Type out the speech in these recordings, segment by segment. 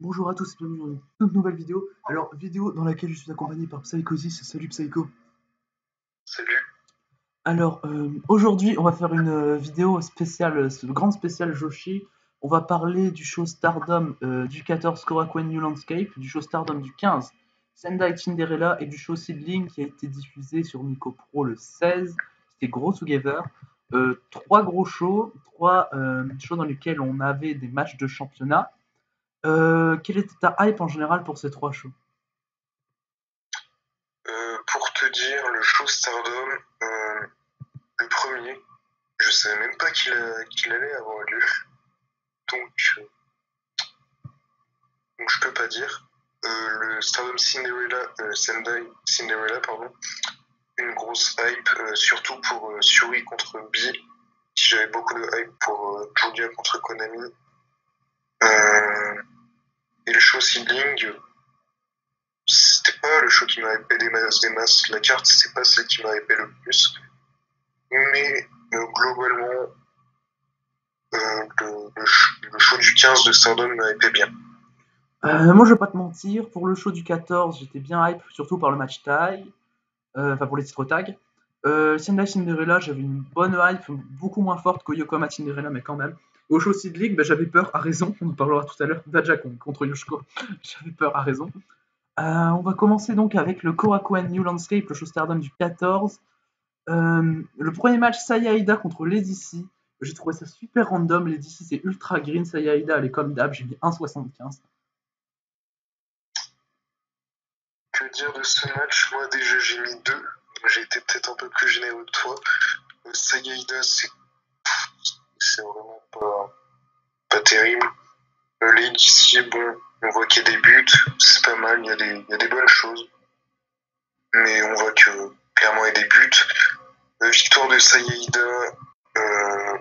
Bonjour à tous et bienvenue dans une toute nouvelle vidéo. Alors, vidéo dans laquelle je suis accompagné par Psychosis. Salut Psycho. Salut. Alors, aujourd'hui, on va faire une vidéo spéciale, grande spéciale Joshi. On va parler du show Stardom du 14 Korakuen New Landscape, du show Stardom du 15 Sendai Cinderella et du show Seedling qui a été diffusé sur Nico Pro le 16. C'était gros together. Trois gros shows, trois shows dans lesquels on avait des matchs de championnat. Quelle était ta hype en général pour ces trois shows? Pour te dire, le show Stardom, le premier, je savais même pas qu'il allait avoir lieu. Donc, euh, donc je peux pas dire. Le Stardom Cinderella, Sendai Cinderella, pardon, une grosse hype, surtout pour Suri contre Bi. J'avais beaucoup de hype pour Julia contre Konami. Euh, et le show Seedling, c'était pas le show qui m'a hypé des masses. La carte, c'est pas celle qui m'a hypé le plus. Mais globalement, le show du 15 de Stardom m'a hypé bien. Moi, je vais pas te mentir, pour le show du 14, j'étais bien hype, surtout par le match tag, enfin pour les titres tag. Sendai Cinderella, j'avais une bonne hype, beaucoup moins forte que Yokohama Cinderella, mais quand même. Au show Seed League, j'avais peur à raison, on en parlera tout à l'heure, Daja contre Yoshiko, j'avais peur à raison. On va commencer donc avec le Korakuen New Landscape, le show Stardom du 14. Le premier match, Saya Aida contre Lady C. J'ai trouvé ça super random. Lady C, c'est ultra green. Saya Aida, elle est comme d'hab. J'ai mis 1,75. Que dire de ce match? Moi déjà j'ai mis 2. J'ai été peut-être un peu plus généreux que toi. Sagaïda, c'est vraiment pas terrible. Lady bon, on voit qu'il y a des buts, c'est pas mal, il y a des bonnes choses. Mais on voit que clairement il y a des buts. Victoire de Sagaïda, euh,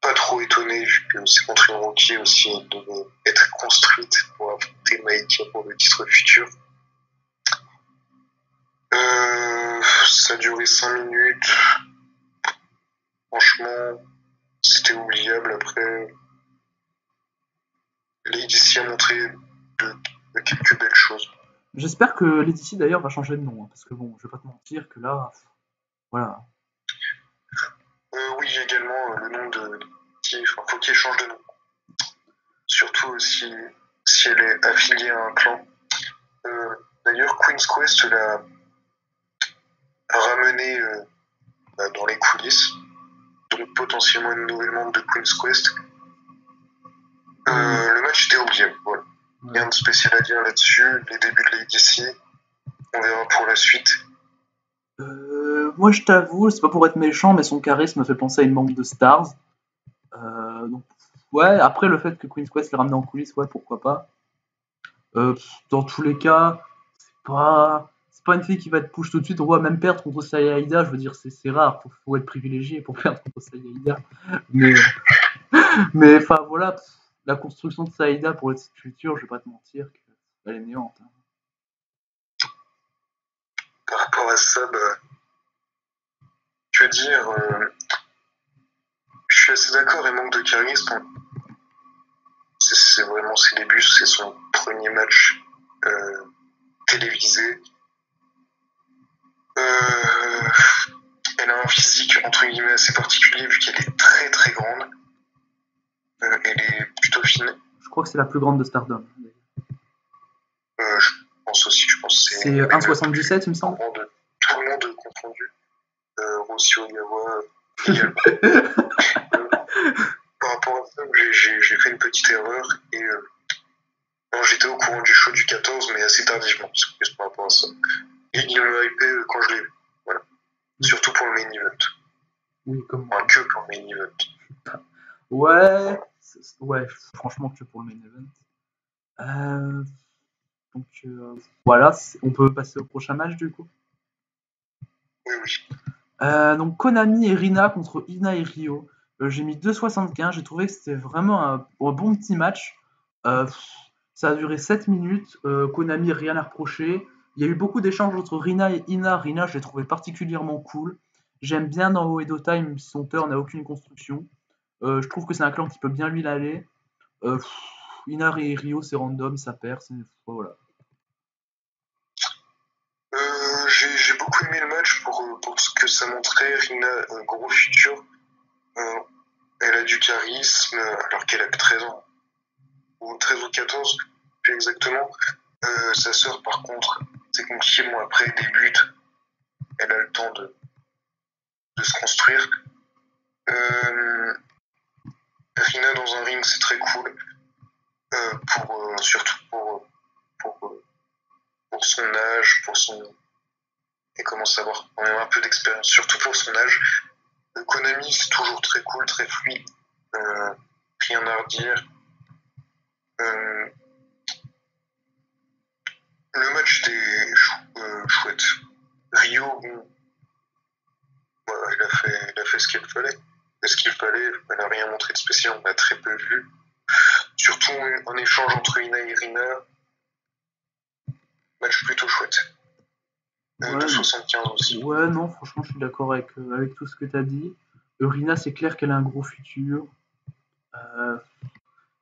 pas trop étonné vu que c'est contre une rookie aussi, elle devait être construite pour affronter Maïkia pour le titre futur. Ça a duré 5 minutes. Franchement, c'était oubliable. Après, Lady a montré de quelques belles choses. J'espère que Lady C d'ailleurs va changer de nom. Parce que bon, je vais pas te mentir que là, voilà. Oui, également le nom de enfin, faut qu'elle change de nom. Surtout si elle est affiliée à un clan. Euh, D'ailleurs, Queen's Quest l'a ramené dans les coulisses. Donc potentiellement une nouvelle membre de Queen's Quest. Le match était oubliable, voilà. Rien de spécial à dire là-dessus. Les débuts de Lady C, on verra pour la suite. Moi, je t'avoue, c'est pas pour être méchant, mais son charisme me fait penser à une membre de Stars. Donc, ouais, après le fait que Queen's Quest l'ait ramené en coulisses, ouais, pourquoi pas. Dans tous les cas, c'est pas une fille qui va te push tout de suite. On voit même perdre contre Saya Aida, je veux dire, c'est rare. Faut être privilégié pour perdre contre Saya Aida. Mais, mais enfin, voilà, la construction de Saïda pour le titre futur, je vais pas te mentir, elle est néante. Hein. Par rapport à ça, que dire je suis assez d'accord, il manque de charisme. C'est vraiment ses débuts, c'est son premier match télévisé. Euh, Elle a un physique entre guillemets assez particulier vu qu'elle est très très grande. Elle est plutôt fine. Je crois que c'est la plus grande de Stardom. Je pense aussi, je pense que c'est 1,77 il me semble. Tout le monde confondu. Rossio Ogawa également. Par rapport à ça, j'ai fait une petite erreur et non, j'étais au courant du show du 14, mais assez tardivement, c'est par rapport à ça. Et il m'a hypé quand je l'ai vu. Voilà. Surtout pour le main event. Oui, comme enfin, que pour le main event. Ouais, franchement, que pour le main event. Donc voilà, on peut passer au prochain match du coup. Oui, oui. Donc Konami et Rina contre Ina et Ryo. J'ai mis 2,75. J'ai trouvé que c'était vraiment un bon petit match. Ça a duré 7 minutes. Konami, rien à reprocher. Il y a eu beaucoup d'échanges entre Rina et Ina. Rina, je l'ai trouvé particulièrement cool. J'aime bien dans Oedo Time, son turn n'a aucune construction. Je trouve que c'est un clan qui peut bien lui l'aller. Inar et Rio, c'est random, ça perd. Voilà. J'ai beaucoup aimé le match pour ce que ça montrait. Rina, gros futur. Euh, elle a du charisme, alors qu'elle a que 13 ans. Ou 13 ou 14, plus exactement. Sa sœur, par contre, c'est compliqué. Bon, après, elle débute. Elle a le temps de se construire. Rina dans un ring, c'est très cool. Surtout pour son âge, elle commence à avoir quand même un peu d'expérience, surtout pour son âge. Konami, c'est toujours très cool, très fluide. Rien à redire. Le match était chouette. Rio, bon, voilà, elle a fait ce qu'il fallait. Elle n'a rien montré de spécial, on a très peu vu. Surtout un échange entre Ina et Rina. Match plutôt chouette. Ouais, De 75 aussi. Ouais, non, franchement, je suis d'accord avec tout ce que tu as dit. Rina, c'est clair qu'elle a un gros futur.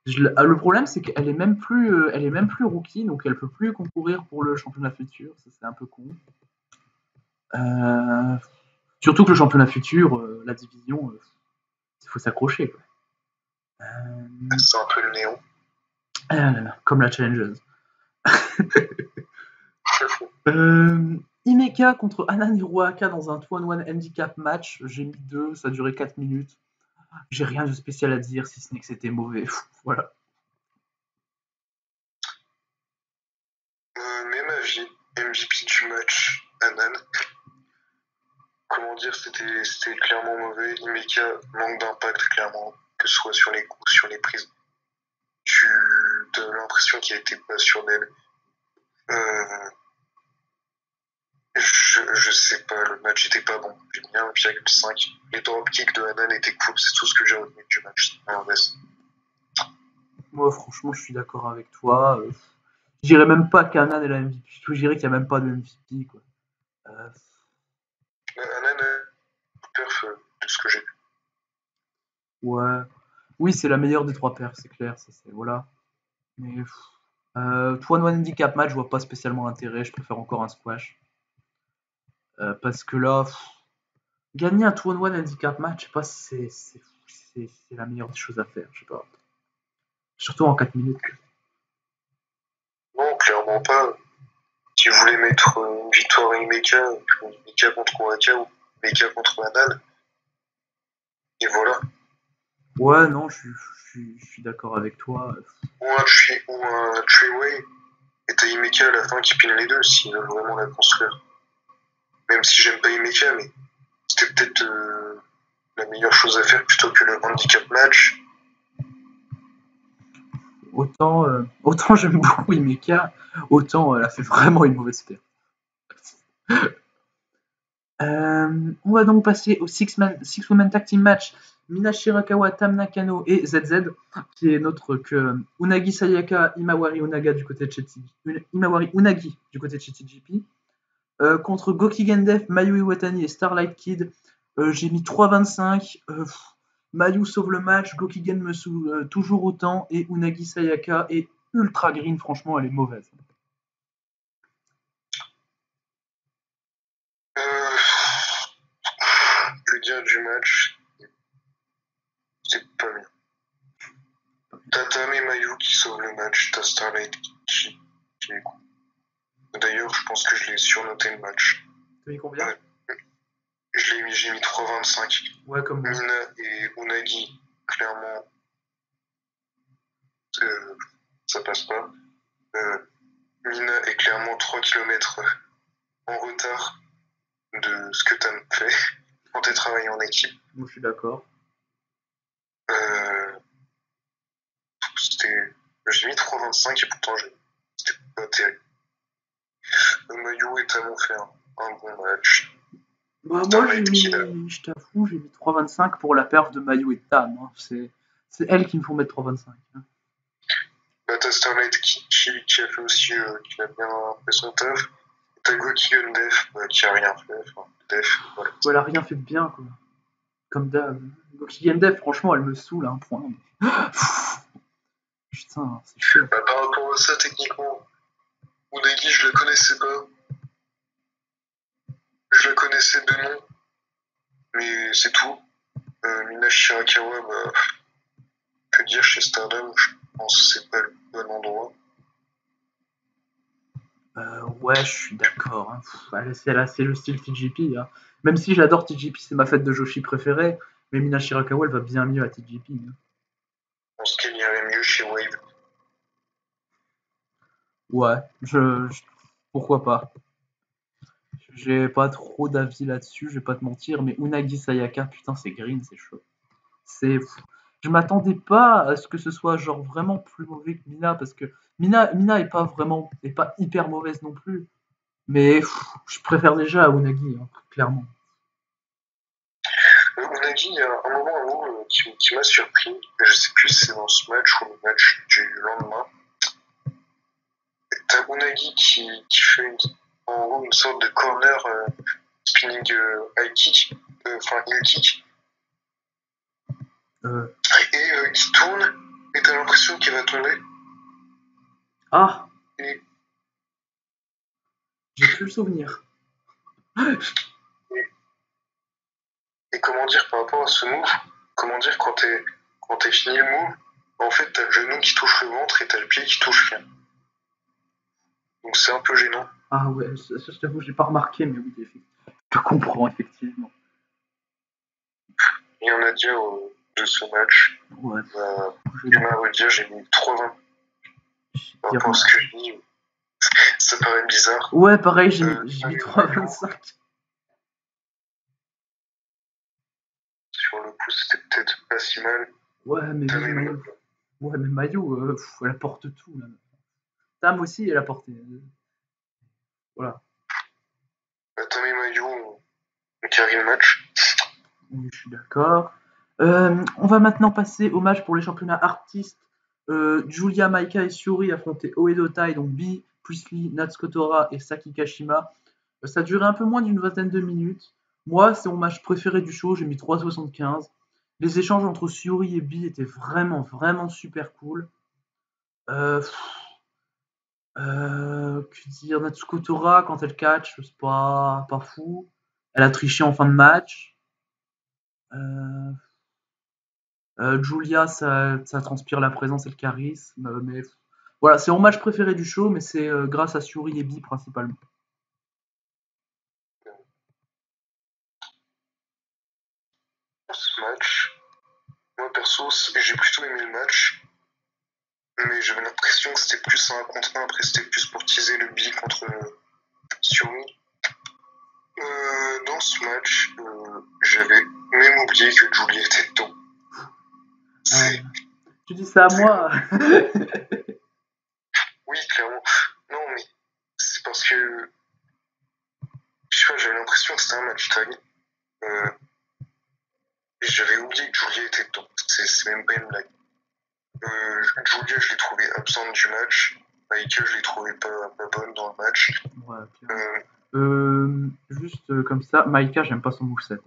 Le problème, c'est qu'elle elle est même plus rookie, donc elle peut plus concourir pour le championnat futur. Ça, c'est un peu con. Surtout que le championnat futur, la division, il faut s'accrocher. C'est un peu le néon. Comme la Challengers. Himeka contre Anan Hiroaka dans un 2-on-1 handicap match. J'ai mis 2, ça a duré 4 minutes. J'ai rien de spécial à dire, si ce n'est que c'était mauvais. Voilà. Même avis, MVP du match, Anan. Comment dire, c'était clairement mauvais. Himeka manque d'impact, clairement, que ce soit sur les coups, sur les prises. Tu as l'impression qu'il n'était pas sur d'elle. Je sais pas, le match était pas bon. J'ai mis 1,5. Les dropkicks de Hanan étaient cool, c'est tout ce que j'ai retenu du match. Moi, franchement, je suis d'accord avec toi. Je dirais même pas qu'Anan est la MVP. Je dirais qu'il n'y a même pas de MVP. Quoi. Hanan est perf de ce que j'ai vu. Ouais. Oui, c'est la meilleure des 3 perfs, c'est clair. Ça, voilà. Mais 2-on-1 handicap match, je vois pas spécialement l'intérêt. Je préfère encore un squash. Parce que là, gagner un 2-on-1 handicap match, je sais pas si c'est la meilleure des choses à faire. Je sais pas. Surtout en 4 minutes. Non, clairement pas. Si vous voulez mettre une victoire à Himeka contre Waka ou Himeka contre Hanan, et voilà. Ouais, non, je suis d'accord avec toi. Ou un Treeway et t'as Himeka à la fin qui pine les deux s'ils veulent vraiment la construire. Même si j'aime pas Himeka, mais c'était peut-être la meilleure chose à faire plutôt que le handicap match. Autant j'aime beaucoup Himeka, autant elle a fait vraiment une mauvaise perte. On va donc passer au Six-Woman Tag Team Match. Mina Shirakawa, Tam Nakano et ZZ, qui est notre que Unagi Sayaka, Imawari Unagi du côté de CTGP, contre Goki Gendef, Mayu Iwatani et Starlight Kid. J'ai mis 3,25. Mayu sauve le match, Gokigen me saoule toujours autant, et Unagi Sayaka est ultra green, franchement, elle est mauvaise. Que dire du match? C'est pas bien. T'as Tam et Mayu qui sauvent le match, t'as Starlight qui est cool. D'ailleurs, je pense que je l'ai surnoté le match. T'as mis combien? J'ai mis 3,25. Ouais, comme moi. Mina et Unagi, clairement, ça passe pas. Mina est clairement 3 km en retard de ce que Tam fait quand tu travailles en équipe. Moi, je suis d'accord. J'ai mis 3,25 et pourtant c'était pas terrible. Mayu et Tam ont fait un bon match. Bah, moi, je t'avoue, j'ai mis 3,25 pour la perf de Mayu et Tam. Hein. C'est elles qui me font mettre 3,25. Hein. Bah, t'as Starlight qui a fait aussi, qui a bien fait son taf. T'as Goki Def qui a rien fait. Enfin, Def, voilà. Ouais, elle a rien fait de bien, quoi. Comme d'hab. Goki Def, franchement, elle me saoule à un point. Putain. putain, c'est chaud. Bah, par rapport à ça, techniquement, Unagi, je la connaissais pas. Je la connaissais de nom, mais c'est tout. Mina Shirakawa, bah, que dire chez Stardom, je pense que c'est pas le bon endroit. Ouais, je suis d'accord. Hein. C'est le style TJP. Hein. Même si j'adore TJP, c'est ma fête de Joshi préférée, mais Mina Shirakawa, elle va bien mieux à TJP. Hein. Je pense qu'elle irait mieux chez Wave. Ouais, pourquoi pas. J'ai pas trop d'avis là-dessus, je vais pas te mentir, mais Unagi Sayaka, putain, c'est green, c'est chaud. C'est, je m'attendais pas à ce que ce soit genre vraiment plus mauvais que Mina, parce que Mina est pas hyper mauvaise non plus, mais je préfère déjà à Unagi, hein, clairement. Unagi, il y a un moment qui m'a surpris, je sais plus si c'est dans ce match ou le match du lendemain. T'as Unagi qui fait en gros une sorte de corner spinning high kick, enfin heel kick, et qui tourne, et t'as l'impression qu'il va tomber. Ah, Et, j'ai plus le souvenir. et comment dire par rapport à ce move, comment dire quand t'es fini le move, en fait t'as le genou qui touche le ventre et t'as le pied qui touche rien. Donc c'est un peu gênant. Ah ouais, ça, je t'avoue, j'ai pas remarqué, mais oui, je comprends effectivement. Il y en a déjà de ce match. Ouais, J'aimerais redire, j'ai mis 3,20 par rapport à ce que je dis. Ça paraît bizarre. Ouais, pareil, j'ai mis 3,25. Sur le coup, c'était peut-être pas si mal. Ouais, mais oui, Mayu. Ouais, mais Mayu, elle apporte tout. Là. Tam aussi, elle apporte. Voilà. Tam et Mayu ont carré le match. Oui, je suis d'accord. On va maintenant passer au match pour les championnats artistes. Julia, Maika et Syuri affrontaient Oedo Tai, donc Bi, Priestley, Natsuko Tora et Saki Kashima. Ça a duré un peu moins d'une vingtaine de minutes. Moi, c'est mon match préféré du show, j'ai mis 3,75. Les échanges entre Syuri et Bi étaient vraiment, vraiment super cool. Euh, que dire, Natsuko Tora, quand elle catch, c'est pas fou. Elle a triché en fin de match. Euh, Julia, ça transpire la présence et le charisme. Mais voilà, c'est mon match préféré du show, mais c'est grâce à Syuri et Bi principalement. Ce match, moi perso, j'ai plutôt aimé le match. Mais j'avais l'impression que c'était plus un contre un. Après, c'était plus pour teaser le Bi contre Syuri. Dans ce match, j'avais même oublié que Julia était dedans. Tu dis ça à moi. Oui, clairement. Non, mais c'est parce que je sais pas, j'avais l'impression que c'était un match tag. Et j'avais oublié que Julia était dedans. C'est même pas une blague. Julia, je l'ai trouvée absente du match. Maika, je l'ai trouvée pas bonne dans le match. Ouais, juste comme ça, Maika, j'aime pas son moveset.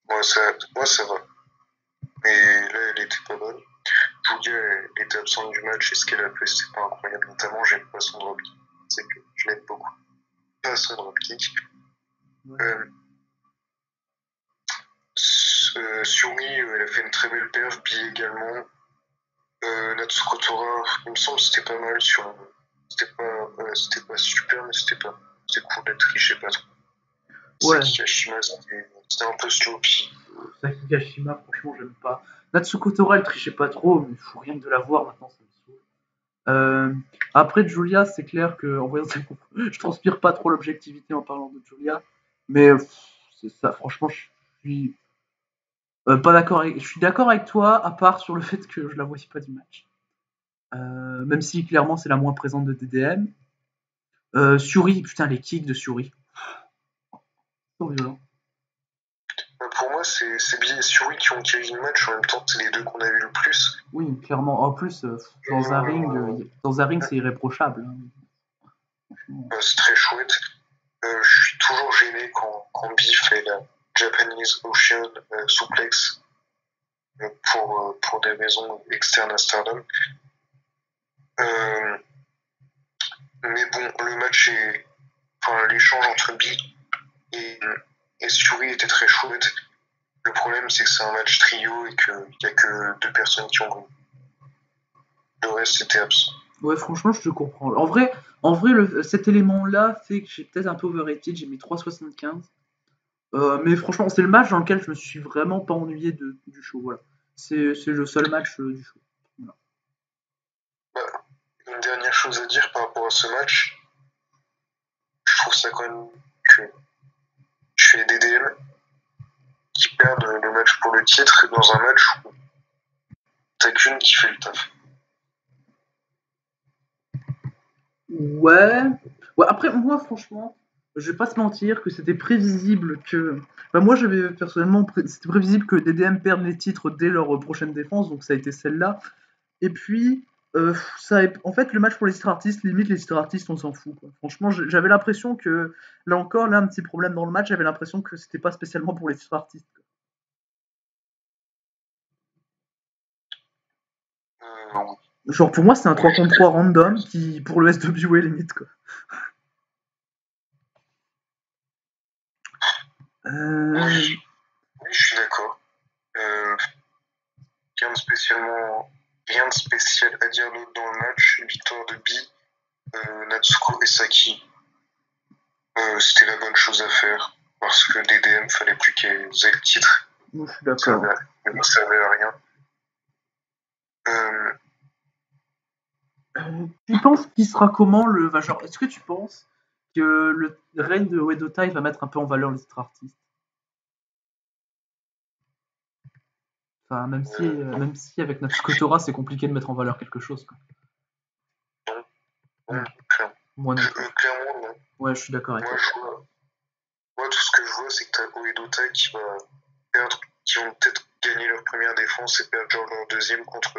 Moi, ça va. Mais là, elle était pas bonne. Julia, elle était absente du match et ce qu'elle a fait, c'était pas incroyable. Notamment, j'aime pas son dropkick. C'est que je l'aime beaucoup. Pas son dropkick. Ouais. Syuri, elle a fait une très belle perf. Bi également. Natsuko Tora, il me semble que c'était pas mal sur. C'était pas super, mais c'était cool d'être riche et pas trop. Ouais. Saki Kashima, c'était un peu sloppy. Saki Kashima, franchement, j'aime pas. Natsuko Tora, elle trichait pas trop, mais il faut rien que de la voir maintenant, ça me saoule. Après Julia, c'est clair que en voyant je transpire pas trop l'objectivité en parlant de Julia, mais c'est ça. Franchement, je suis pas d'accord. Je suis d'accord avec toi, à part sur le fait que je la vois pas du match. Même si clairement c'est la moins présente de DDM. Syuri, putain les kicks de Syuri. Trop violent. Pour moi, c'est Bi et Syuri qui ont tiré le match. En même temps, c'est les deux qu'on a vu le plus. Oui, clairement. En plus, dans un ring, c'est irréprochable. Hein. C'est très chouette. Je suis toujours gêné quand Bi fait la Japanese Ocean Suplex. pour des raisons externes à Stardom. Mais bon, le match est. Enfin, l'échange entre Bee et Suri était très chouette. Le problème, c'est que c'est un match trio et qu'il n'y a que 2 personnes qui ont gagné. Le reste, c'était absent. Ouais, franchement, je te comprends. En vrai cet élément-là fait que j'ai peut-être un peu overrated, j'ai mis 3,75. Mais franchement, c'est le match dans lequel je me suis vraiment pas ennuyé du show. Voilà. C'est le seul match du show. Voilà. Bah, une dernière chose à dire par rapport à ce match, je trouve ça quand même que tu es DDM qui perdent le match pour le titre dans un match où t'as qu'une qui fait le taf. Ouais. Ouais. Après, moi, franchement, je vais pas se mentir que c'était prévisible que. Enfin, moi, j'avais personnellement. C'était prévisible que DDM perdent les titres dès leur prochaine défense, donc ça a été celle-là. Et puis, en fait, le match pour les titres artistes, limite les titres artistes, on s'en fout, quoi. Franchement, j'avais l'impression que, là encore, là, un petit problème dans le match, j'avais l'impression que c'était pas spécialement pour les titres artistes, quoi. Oui. Genre, pour moi, c'est un 3 contre 3 random qui, pour le SWA, limite, quoi. Oui, oui, je suis d'accord. Rien de spécial à dire d'autre dans le match. Victoire de Bee, Natsuko et Saki. C'était la bonne chose à faire parce que DDM fallait plus qu'ils aient le titre. Moi, je suis d'accord. Ça ne servait à rien. Tu penses qu'il sera comment le. Enfin, genre, est-ce que tu penses que le règne de Uedo Tai va mettre un peu en valeur les titres artistes? Enfin, même si avec Natsuko Tora, c'est compliqué de mettre en valeur quelque chose, quoi. Non, clairement. Moi non plus. Clairement, non. Ouais, je suis d'accord avec toi. Moi, tout ce que je vois, c'est que t'as Uedo Tai qui va perdre, qui vont peut-être gagner leur première défense et perdre genre leur deuxième contre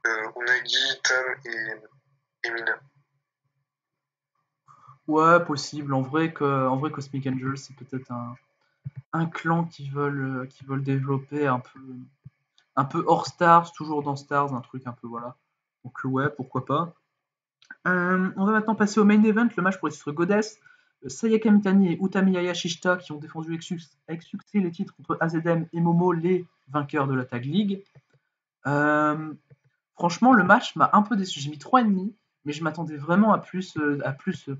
Unagi, Tam et Mina. Ouais, possible. En vrai Cosmic Angel, c'est peut-être un clan qui veulent développer un peu hors Stars, toujours dans Stars, un truc un peu voilà. Donc ouais, pourquoi pas. On va maintenant passer au main event, le match pour les titres Goddess. Sayaka Mitani et Utami Hayashishita qui ont défendu avec succès les titres contre AZM et Momo, les vainqueurs de la Tag League. Franchement, le match m'a un peu déçu. J'ai mis 3,5, mais je m'attendais vraiment à plus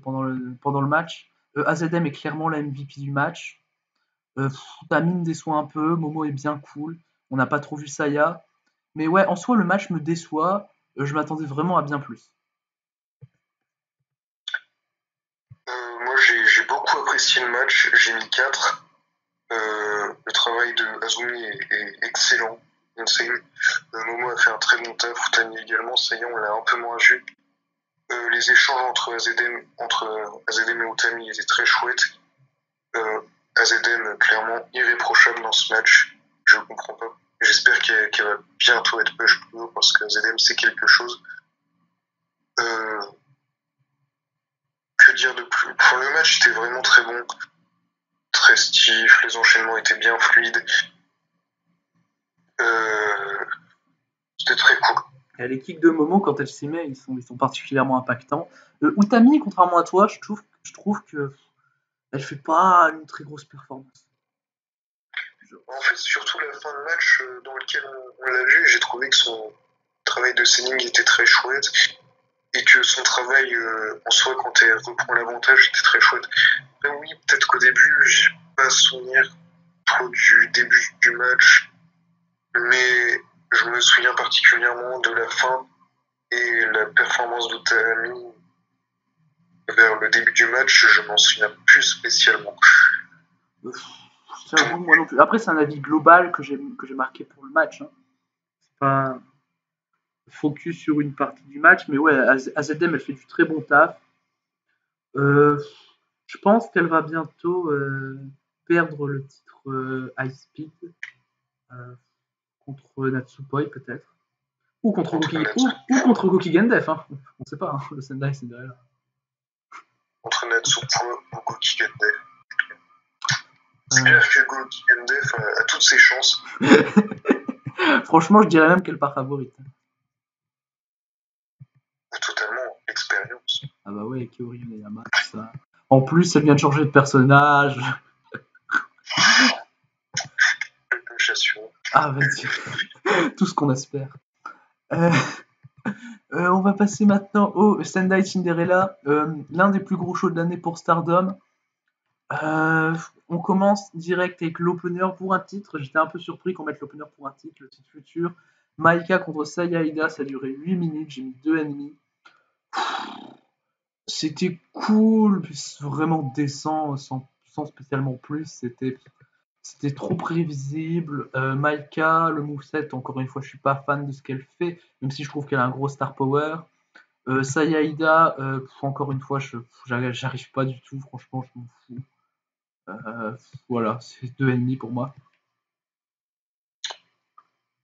pendant le match. AZM est clairement la MVP du match. Tamine déçoit un peu, Momo est bien cool. On n'a pas trop vu Saya. Mais ouais, en soi, le match me déçoit. Je m'attendais vraiment à bien plus. Moi, j'ai beaucoup apprécié le match. J'ai mis 4. Le travail de Azumi est excellent. Insane. Momo a fait un très bon taf. Futani également. Saya, on l'a un peu moins vu. Les échanges entre AZM et Utami étaient très chouettes. AZM, clairement irréprochable dans ce match. Je comprends pas. J'espère qu'elle va bientôt être push plus haut parce que AZM, c'est quelque chose. Que dire de plus? Enfin, le match était vraiment très bon. Très stiff, les enchaînements étaient bien fluides. C'était très cool. Et les kicks de Momo, quand elle s'y met, ils sont particulièrement impactants. Utami, contrairement à toi, je trouve que elle fait pas une très grosse performance. En fait, surtout la fin de match dans lequel on l'a vu, j'ai trouvé que son travail de selling était très chouette et que son travail en soi, quand elle reprend l'avantage, était très chouette. Mais oui, peut-être qu'au début, j'ai pas souvenir trop du début du match, mais je me souviens particulièrement de la fin et la performance d'Utami vers le début du match, je m'en souviens plus spécialement. Moi non plus. Après, c'est un avis global que j'ai marqué pour le match, hein. C'est pas focus sur une partie du match, mais ouais, AZM, elle fait du très bon taf. Je pense qu'elle va bientôt perdre le titre High Speed contre Natsupoi, peut-être. Ou contre Goki Gendef, hein. On sait pas, hein, le Sendai Cinderella. Entre Natsupoi ou Goki Gendef. C'est clair que Goki Gendef a toutes ses chances. Franchement, je dirais même qu'elle part favorite. Totalement, l'expérience. Ah bah ouais, Kaori Inuyama, tout ça. En plus, elle vient de changer de personnage. Ah, vas-y. Tout ce qu'on espère. On va passer maintenant au Sendai Cinderella, l'un des plus gros shows de l'année pour Stardom. On commence direct avec l'opener pour un titre. J'étais un peu surpris qu'on mette l'opener pour un titre, le titre futur. Maika contre Saya Ida, ça a duré 8 minutes, j'ai mis 2,5. C'était cool, vraiment décent, sans spécialement plus. C'était trop prévisible. Maika, le moveset, encore une fois, je suis pas fan de ce qu'elle fait, même si je trouve qu'elle a un gros star power. Saya Ida, encore une fois, j'arrive pas du tout, franchement, je m'en fous. Voilà, c'est 2,5 pour moi.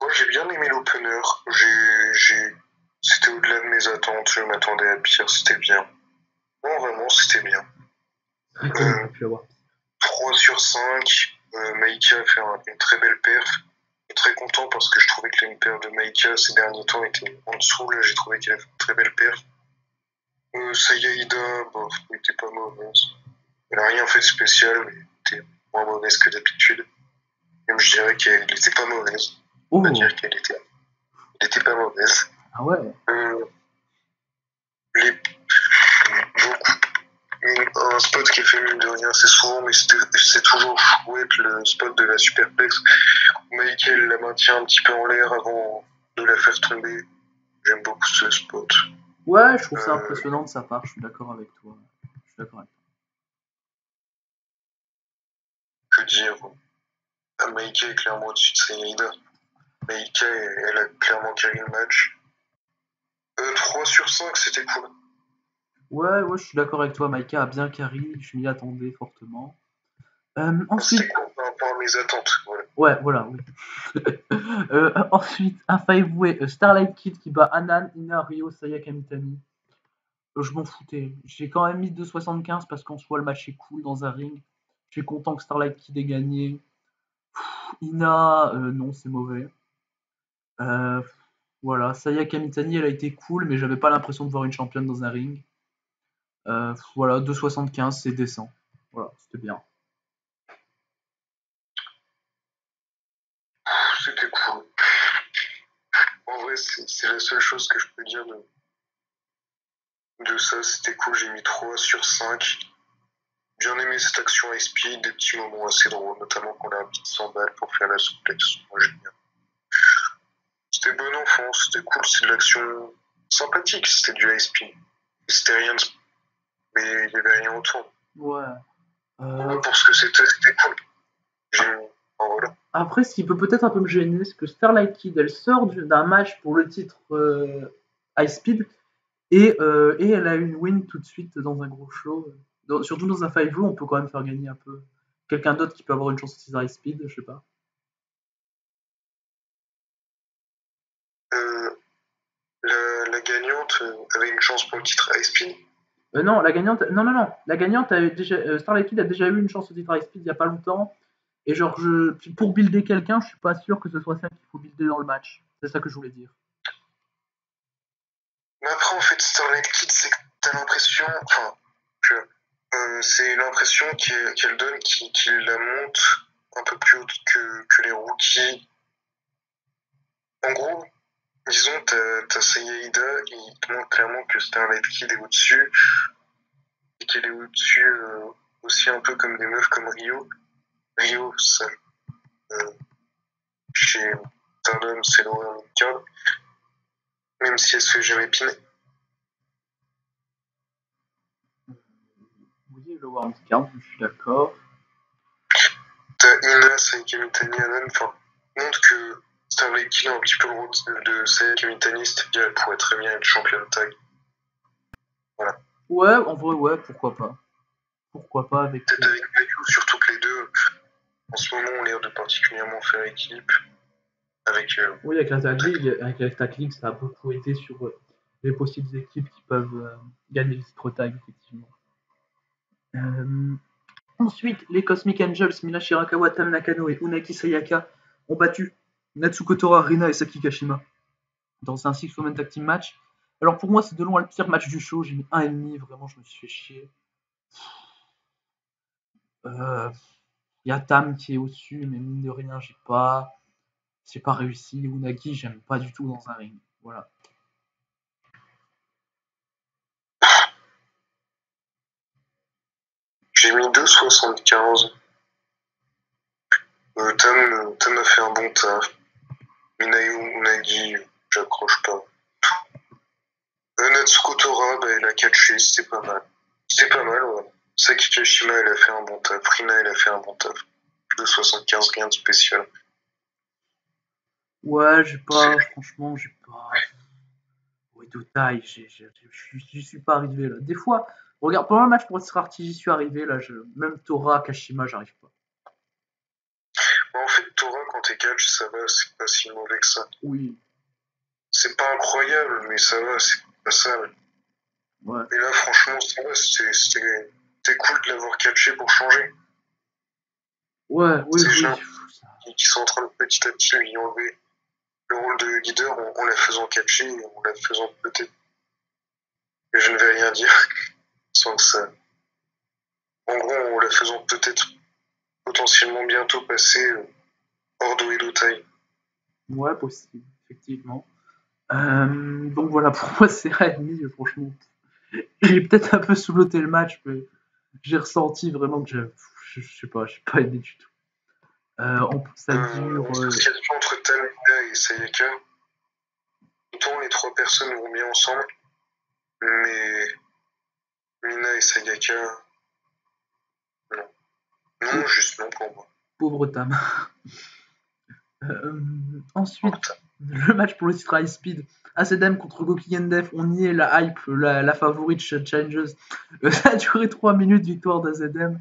Moi, j'ai bien aimé l'opener. C'était au-delà de mes attentes. Je m'attendais à pire. C'était bien. Non, vraiment, c'était bien. 3 sur 5. Maika a fait une très belle perf. Je suis très content parce que je trouvais que les paires de Maika ces derniers temps étaient en dessous. Là, j'ai trouvé qu'elle a fait une très belle perf. Saya Ida, elle était pas mauvaise. Elle a rien fait de spécial, mais elle était moins mauvaise que d'habitude. Même je dirais qu'elle était pas mauvaise. On va dire qu'elle était pas mauvaise. Ah ouais. Un spot qui est fait mine de rien, c'est souvent, mais c'est toujours chouette le spot de la superplex. Michael la maintient un petit peu en l'air avant de la faire tomber. J'aime beaucoup ce spot. Ouais, je trouve ça impressionnant de sa part, je suis d'accord avec toi. Je veux dire, Maika est clairement au-dessus de Sayida. Maika, elle a clairement carry le match. 3 sur 5, c'était cool. Ouais, je suis d'accord avec toi. Maika a bien carry, je m'y attendais fortement. Ensuite, c'était cool par rapport à mes attentes. Voilà. Ouais, voilà. Oui. Ensuite, un 5-way Starlight Kid qui bat Anan, Ina, Ryo, Saya Kamitani. Je m'en foutais. J'ai quand même mis 2,75 parce qu'en soi, le match est cool dans un ring. Je suis content que Starlight Kid ait gagné. Ina, non, c'est mauvais. Voilà, Saya Kamitani, elle a été cool, mais j'avais pas l'impression de voir une championne dans un ring. Voilà, 2,75, c'est décent. Voilà, c'était bien. C'était cool. En vrai, c'est la seule chose que je peux dire de ça. C'était cool, j'ai mis 3 sur 5. Bien aimé cette action high speed, des petits moments assez drôles, notamment quand on a un petit 100 balles pour faire la souplex. Moi, j'aime bien. C'était bon enfant, c'était cool, c'est de l'action sympathique, c'était du high speed. C'était rien de... Mais il y avait rien autour. Ouais. Pour ce que c'était cool. Voilà. Après, ce qui peut peut-être un peu me gêner, c'est que Starlight Kid, elle sort d'un match pour le titre High Speed et elle a une win tout de suite dans un gros show. Surtout dans un 5-way, on peut quand même faire gagner un peu quelqu'un d'autre qui peut avoir une chance de titre High Speed, je sais pas. La gagnante avait une chance pour le titre High Speed. Non, la gagnante, non. La gagnante, Starlight Kid a déjà eu une chance au titre High Speed il y a pas longtemps. Et genre, pour builder quelqu'un, je suis pas sûr que ce soit ça qu'il faut builder dans le match. C'est ça que je voulais dire. Mais après, en fait, Starlight Kid, c'est que t'as l'impression, c'est l'impression qu'elle donne qu'il la monte un peu plus haute que les rookies. En gros, disons, t'as Sayaida, il te montre clairement que Starlight Kid est au-dessus, et qu'elle est au-dessus aussi un peu comme des meufs comme Rio. Rio, ça, chez Stardom, c'est lower mid-card, même si elle se fait jamais piner. Oui, le World Card, je suis d'accord. T'as Ina, Saya Kamitani, Anan, enfin, montre que Starlight Kid a un petit peu le rôle de Saya Kamitani, c'est-à-dire elle pourrait très bien être championne tag. Voilà. Ouais, en vrai, ouais, pourquoi pas. Pourquoi pas avec. Peut-être avec Mayu, surtout que les deux, en ce moment, ont l'air de particulièrement faire équipe. Oui, avec la Tag League, ça a beaucoup aidé sur les possibles équipes qui peuvent gagner le titre tag, effectivement. Ensuite, les Cosmic Angels, Mina Shirakawa, Tam Nakano et Unagi Sayaka ont battu Natsuko Tora, Rina et Saki Kashima dans un six-woman tag team match. Alors pour moi, c'est de loin le pire match du show. J'ai mis 1,5, vraiment, je me suis fait chier. Il y a Tam qui est au-dessus, mais mine de rien, j'ai pas réussi. Unagi, j'aime pas du tout dans un ring. Voilà. J'ai mis 2,75. Tam a fait un bon taf. Minayo Unagi, j'accroche pas. Natsuko Tora, bah, elle a catché, c'était pas mal. C'était pas mal, ouais. Saki Kashima, elle a fait un bon taf. Rina, elle a fait un bon taf. 2,75, rien de spécial. Ouais, franchement, j'ai pas. Ouais, de taille, j'y suis pas arrivé là. Des fois, regarde, pendant le match pour Artie, j'y suis arrivé là. Même Tora, Kashima, j'arrive pas. En fait, Tora, quand t'es catch, ça va, c'est pas si mauvais que ça. Oui. C'est pas incroyable, mais ça va, c'est pas ça. Ouais. Et là, franchement, ça va, c'était cool de l'avoir catché pour changer. Ouais, oui, Ces oui. gens qui sont en train de petit à petit lui enlever le rôle de leader en la faisant catcher et en la faisant peut-être. Mais je ne vais rien dire sans que ça. En gros, en la faisant peut-être potentiellement bientôt passer hors de Edo Tai. Ouais, possible, effectivement. Donc voilà, pour moi, c'est 1,5, franchement. J'ai peut-être un peu sous-loté le match, mais j'ai ressenti vraiment que je sais pas, j'ai pas aimé du tout. Ça dure. L'association entre Tamina et Sayaka, autant les trois personnes vont bien ensemble, mais Mina et Sayaka, non. Non, juste non pour moi. Pauvre Tam. Ensuite, le match pour le titre High Speed. ACDM contre Gokigen Death, on y est, la hype, la favorite Challenges. Ça a duré 3 minutes, victoire d'ACDM.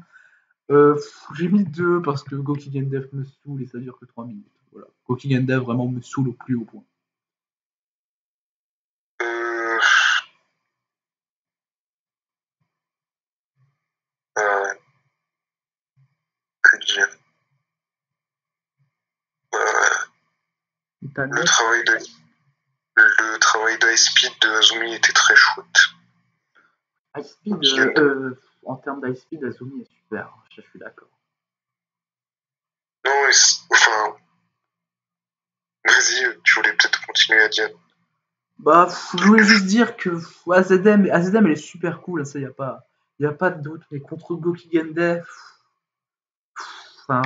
J'ai mis 2 parce que Gokigen Death me saoule et ça dure que 3 minutes. Voilà. Gokigen Death vraiment me saoule au plus haut point. Que dire Le travail d'High Speed de Azumi était très chouette. High Speed, en termes d'High Speed, Azumi est super, je suis d'accord. Non, enfin. Vas-y, tu voulais peut-être continuer à dire. Bah, je voulais juste dire que AZM, elle est super cool, ça, y a pas de doute, mais contre Gokigen Death, enfin,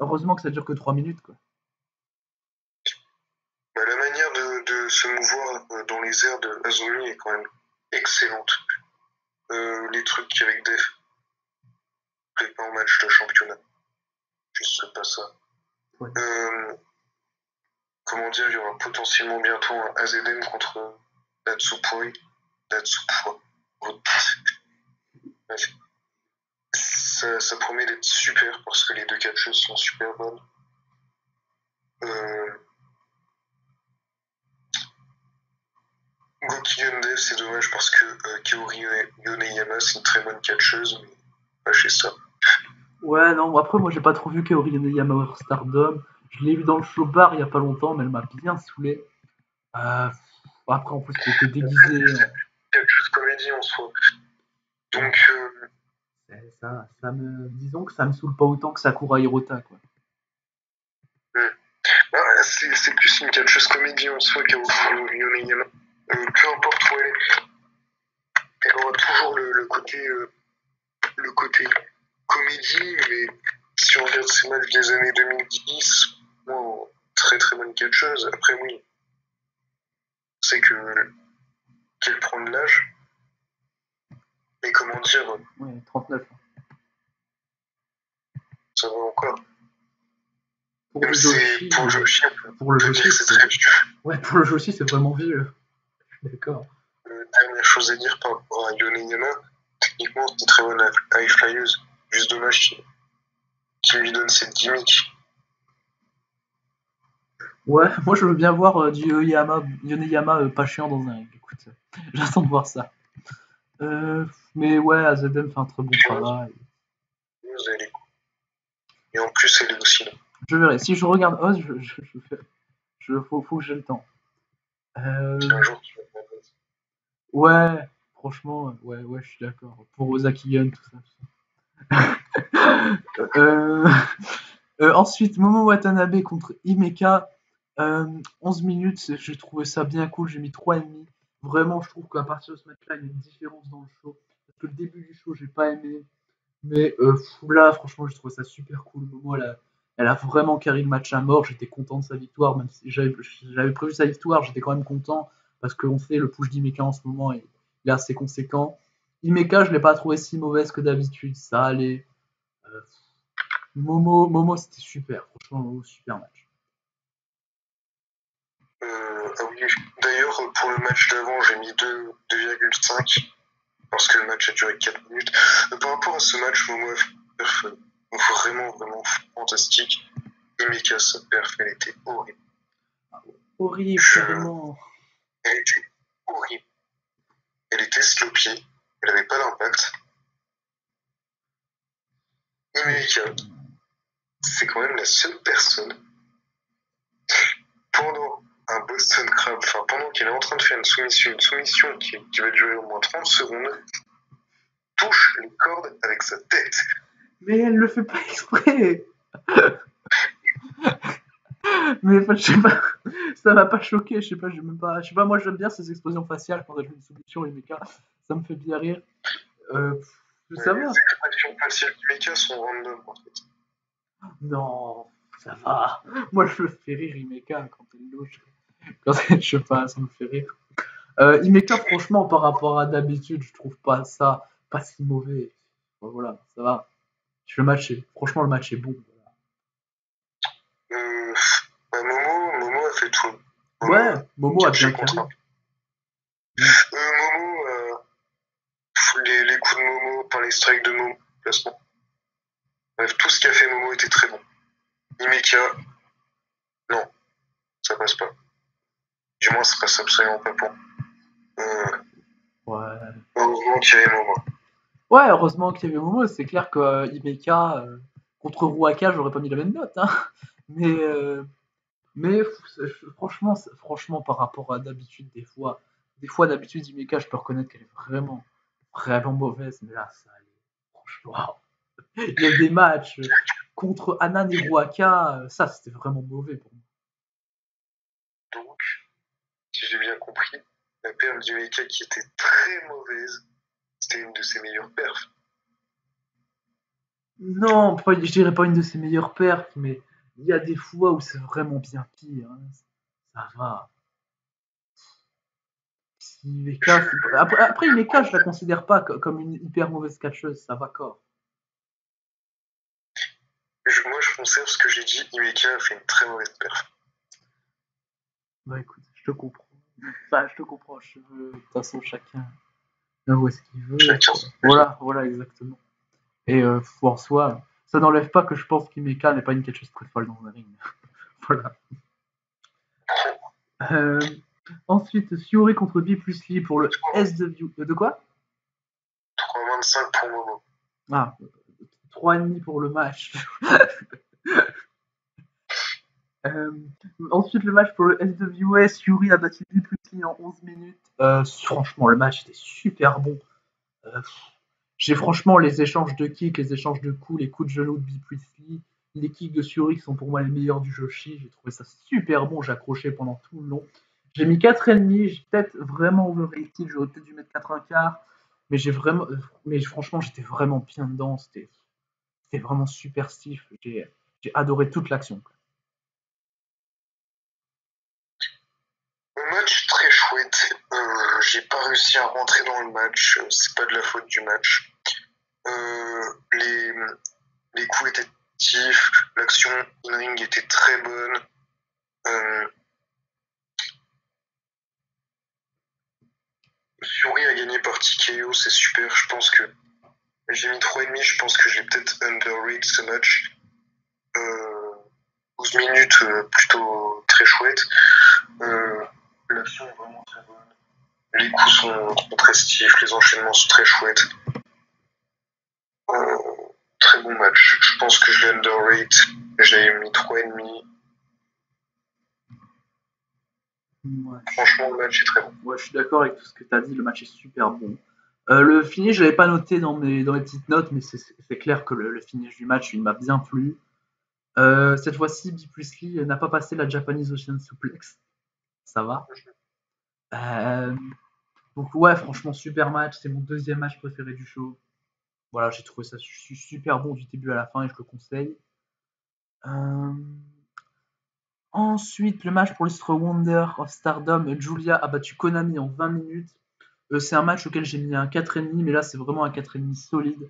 heureusement que ça dure que 3 minutes, quoi. Bah, la manière de se mouvoir dans les airs de Azumi est quand même excellente. Les trucs avec Def, pas en match de championnat. Juste pas ça. Ouais. Comment dire, il y aura potentiellement bientôt un AZM contre Natsupoi. Ça promet d'être super parce que les deux catcheuses sont super bonnes. Gokigen Dev, c'est dommage parce que Kaori Yoneyama, c'est une très bonne catcheuse, mais pas chez ça. Ouais, non, après, moi, j'ai pas trop vu Kaori Yoneyama Stardom. Je l'ai vu dans le show bar il y a pas longtemps, mais elle m'a bien saoulé. Après, en plus, elle était déguisée. Catcheuse comédie en soi. Donc. Disons que ça me saoule pas autant que Sakura Hirota, quoi. Bah, c'est plus une catcheuse comédie en soi Kaori Yoneyama. Peu importe où elle est, elle aura toujours le côté comédie, mais si on regarde ces matchs des années 2010, bon, très très bonne catcheuse. Après, oui, c'est qu'elle prend de l'âge. Mais comment dire, Ouais, 39. ça va encore. Pour le Joshi, c'est très vieux. Ouais, pour le Joshi, c'est vraiment vieux. D'accord. Dernière chose à dire par rapport à Yoneyama, techniquement, c'est très bonne high flyeuse. Juste dommage qu'il lui donne cette gimmick. Ouais, moi je veux bien voir du Yoneyama pas chiant dans un ring. Écoute, j'attends de voir ça. Mais ouais, AZM fait un très bon travail. Et en plus, elle est aussi là. Je verrai. Si je regarde Oz, faut que j'ai le temps. Si un jour tu vas pas passer. Ouais, franchement, ouais, je suis d'accord. Pour Ozaki Gun, tout ça. Euh, ensuite, Momo Watanabe contre Himeka. 11 minutes, j'ai trouvé ça bien cool, j'ai mis 3,5. Vraiment, je trouve qu'à partir de ce match-là, il y a une différence dans le show. Parce que le début du show, j'ai pas aimé. Mais là, franchement, j'ai trouvé ça super cool. Momo, elle a vraiment carré le match à mort. J'étais content de sa victoire, même si j'avais prévu sa victoire, j'étais quand même content. Parce qu'on sait, le push d'Himeka en ce moment il est assez conséquent. Himeka, je l'ai pas trouvé si mauvaise que d'habitude. Ça allait. Euh, Momo, c'était super. Franchement, Momo, super match. Ah oui, d'ailleurs, pour le match d'avant, j'ai mis 2,5 parce que le match a duré 4 minutes. Par rapport à ce match, Momo a fait une perf vraiment fantastique. Himeka, sa perf, elle était horrible. Horrible, carrément. Elle était horrible. Elle était sloppy, elle n'avait pas d'impact. Himeka, c'est quand même la seule personne pendant un Boston Crab, enfin pendant qu'elle est en train de faire une soumission qui va durer au moins 30 secondes, touche les cordes avec sa tête. Mais elle le fait pas exprès. Mais je sais pas, ça m'a pas choqué, je sais pas, moi j'aime bien ces explosions faciales quand elle fait une soumission et mecha, ça me fait bien rire. Ça va. Les expressions faciales d'Himeka sont random en fait. Non, ça va. Moi je me fais rire Himeka quand elle louche, quand elle, je sais pas, ça me fait rire. Himeka, franchement, par rapport à d'habitude, je trouve pas ça pas si mauvais. Bon, voilà, ça va. Franchement, le match est bon. Momo a fait tout. Ouais, Momo a bien carré. Momo, les coups de Momo, par les strikes de Momo, placement. Bref, tout ce qu'a fait Momo était très bon. Himeka, non, ça passe pas. Du moins, ça passe absolument pas pour. Ouais. Heureusement qu'il y avait Momo. Ouais, heureusement qu'il y avait Momo, c'est clair que Himeka contre Ruaka, j'aurais pas mis la même note. Hein. Mais, mais franchement, par rapport à d'habitude, des fois d'habitude, Himeka, je peux reconnaître qu'elle est vraiment mauvaise. Mais là, ça allait. Franchement, il y a des matchs contre Anan et Ruaka, ça c'était vraiment mauvais pour moi. Donc, si j'ai bien compris, la perf d'Himeka qui était très mauvaise, c'était une de ses meilleures perfs. Non, je dirais pas une de ses meilleures perfs, mais il y a des fois où c'est vraiment bien pire. Hein. Ça va. Après, Himeka, je la considère pas comme une hyper mauvaise catcheuse, ça va corps. Moi, je conserve ce que j'ai dit. Himeka a fait une très mauvaise perf. Bah écoute, je te comprends. Enfin, je te comprends. De toute façon, chacun voit ce qu'il veut. Voilà, exactement. Et en soi, ça n'enlève pas que je pense qu'Himeka n'est pas une catcheuse très folle dans un ring. Voilà. Ensuite, Shiori contre B plus Lee pour le SW. De quoi 3,25 pour Momo. Ah, 3,5 pour le match. Ensuite, le match pour le SWS, Yuri a battu B plus Lee en 11 minutes. Franchement, le match était super bon. J'ai franchement les échanges de kicks, les échanges de coups, les coups de genoux de B plus Lee, les kicks de Shiori qui sont pour moi les meilleurs du Joshi. J'ai trouvé ça super bon, j'ai accroché pendant tout le long. J'ai mis 4,5, j'ai peut-être vraiment overrated, j'aurais peut-être dû mettre 4,25, mais franchement, j'étais vraiment bien dedans, c'était vraiment super stiff, j'ai adoré toute l'action. Un match très chouette. J'ai pas réussi à rentrer dans le match, c'est pas de la faute du match. Les coups étaient actifs, l'action in-ring était très bonne. Fury a gagné par TKO, c'est super. Je pense que j'ai mis 3,5, je pense que j'ai peut-être underrated ce match. 12 minutes plutôt très chouette. L'action est vraiment très bonne. Les coups sont très stiffs, les enchaînements sont très chouettes. Très bon match. Je pense que je l'ai underrated. J'ai mis 3,5. Ouais, Franchement, le match est très bon. ouais, je suis d'accord avec tout ce que tu as dit, le match est super bon. Le finish, je l'avais pas noté dans mes petites notes, mais c'est clair que le finish du match, il m'a bien plu. Cette fois-ci, B. Priestley n'a pas passé la Japanese Ocean Suplex. Ça va. Euh, donc ouais, franchement, super match. C'est mon deuxième match préféré du show. Voilà, j'ai trouvé ça super bon du début à la fin et je le conseille. Euh, Ensuite, le match pour le Wonder of Stardom, Julia a battu Konami en 20 minutes. C'est un match auquel j'ai mis un 4,5, mais là c'est vraiment un 4,5 solide.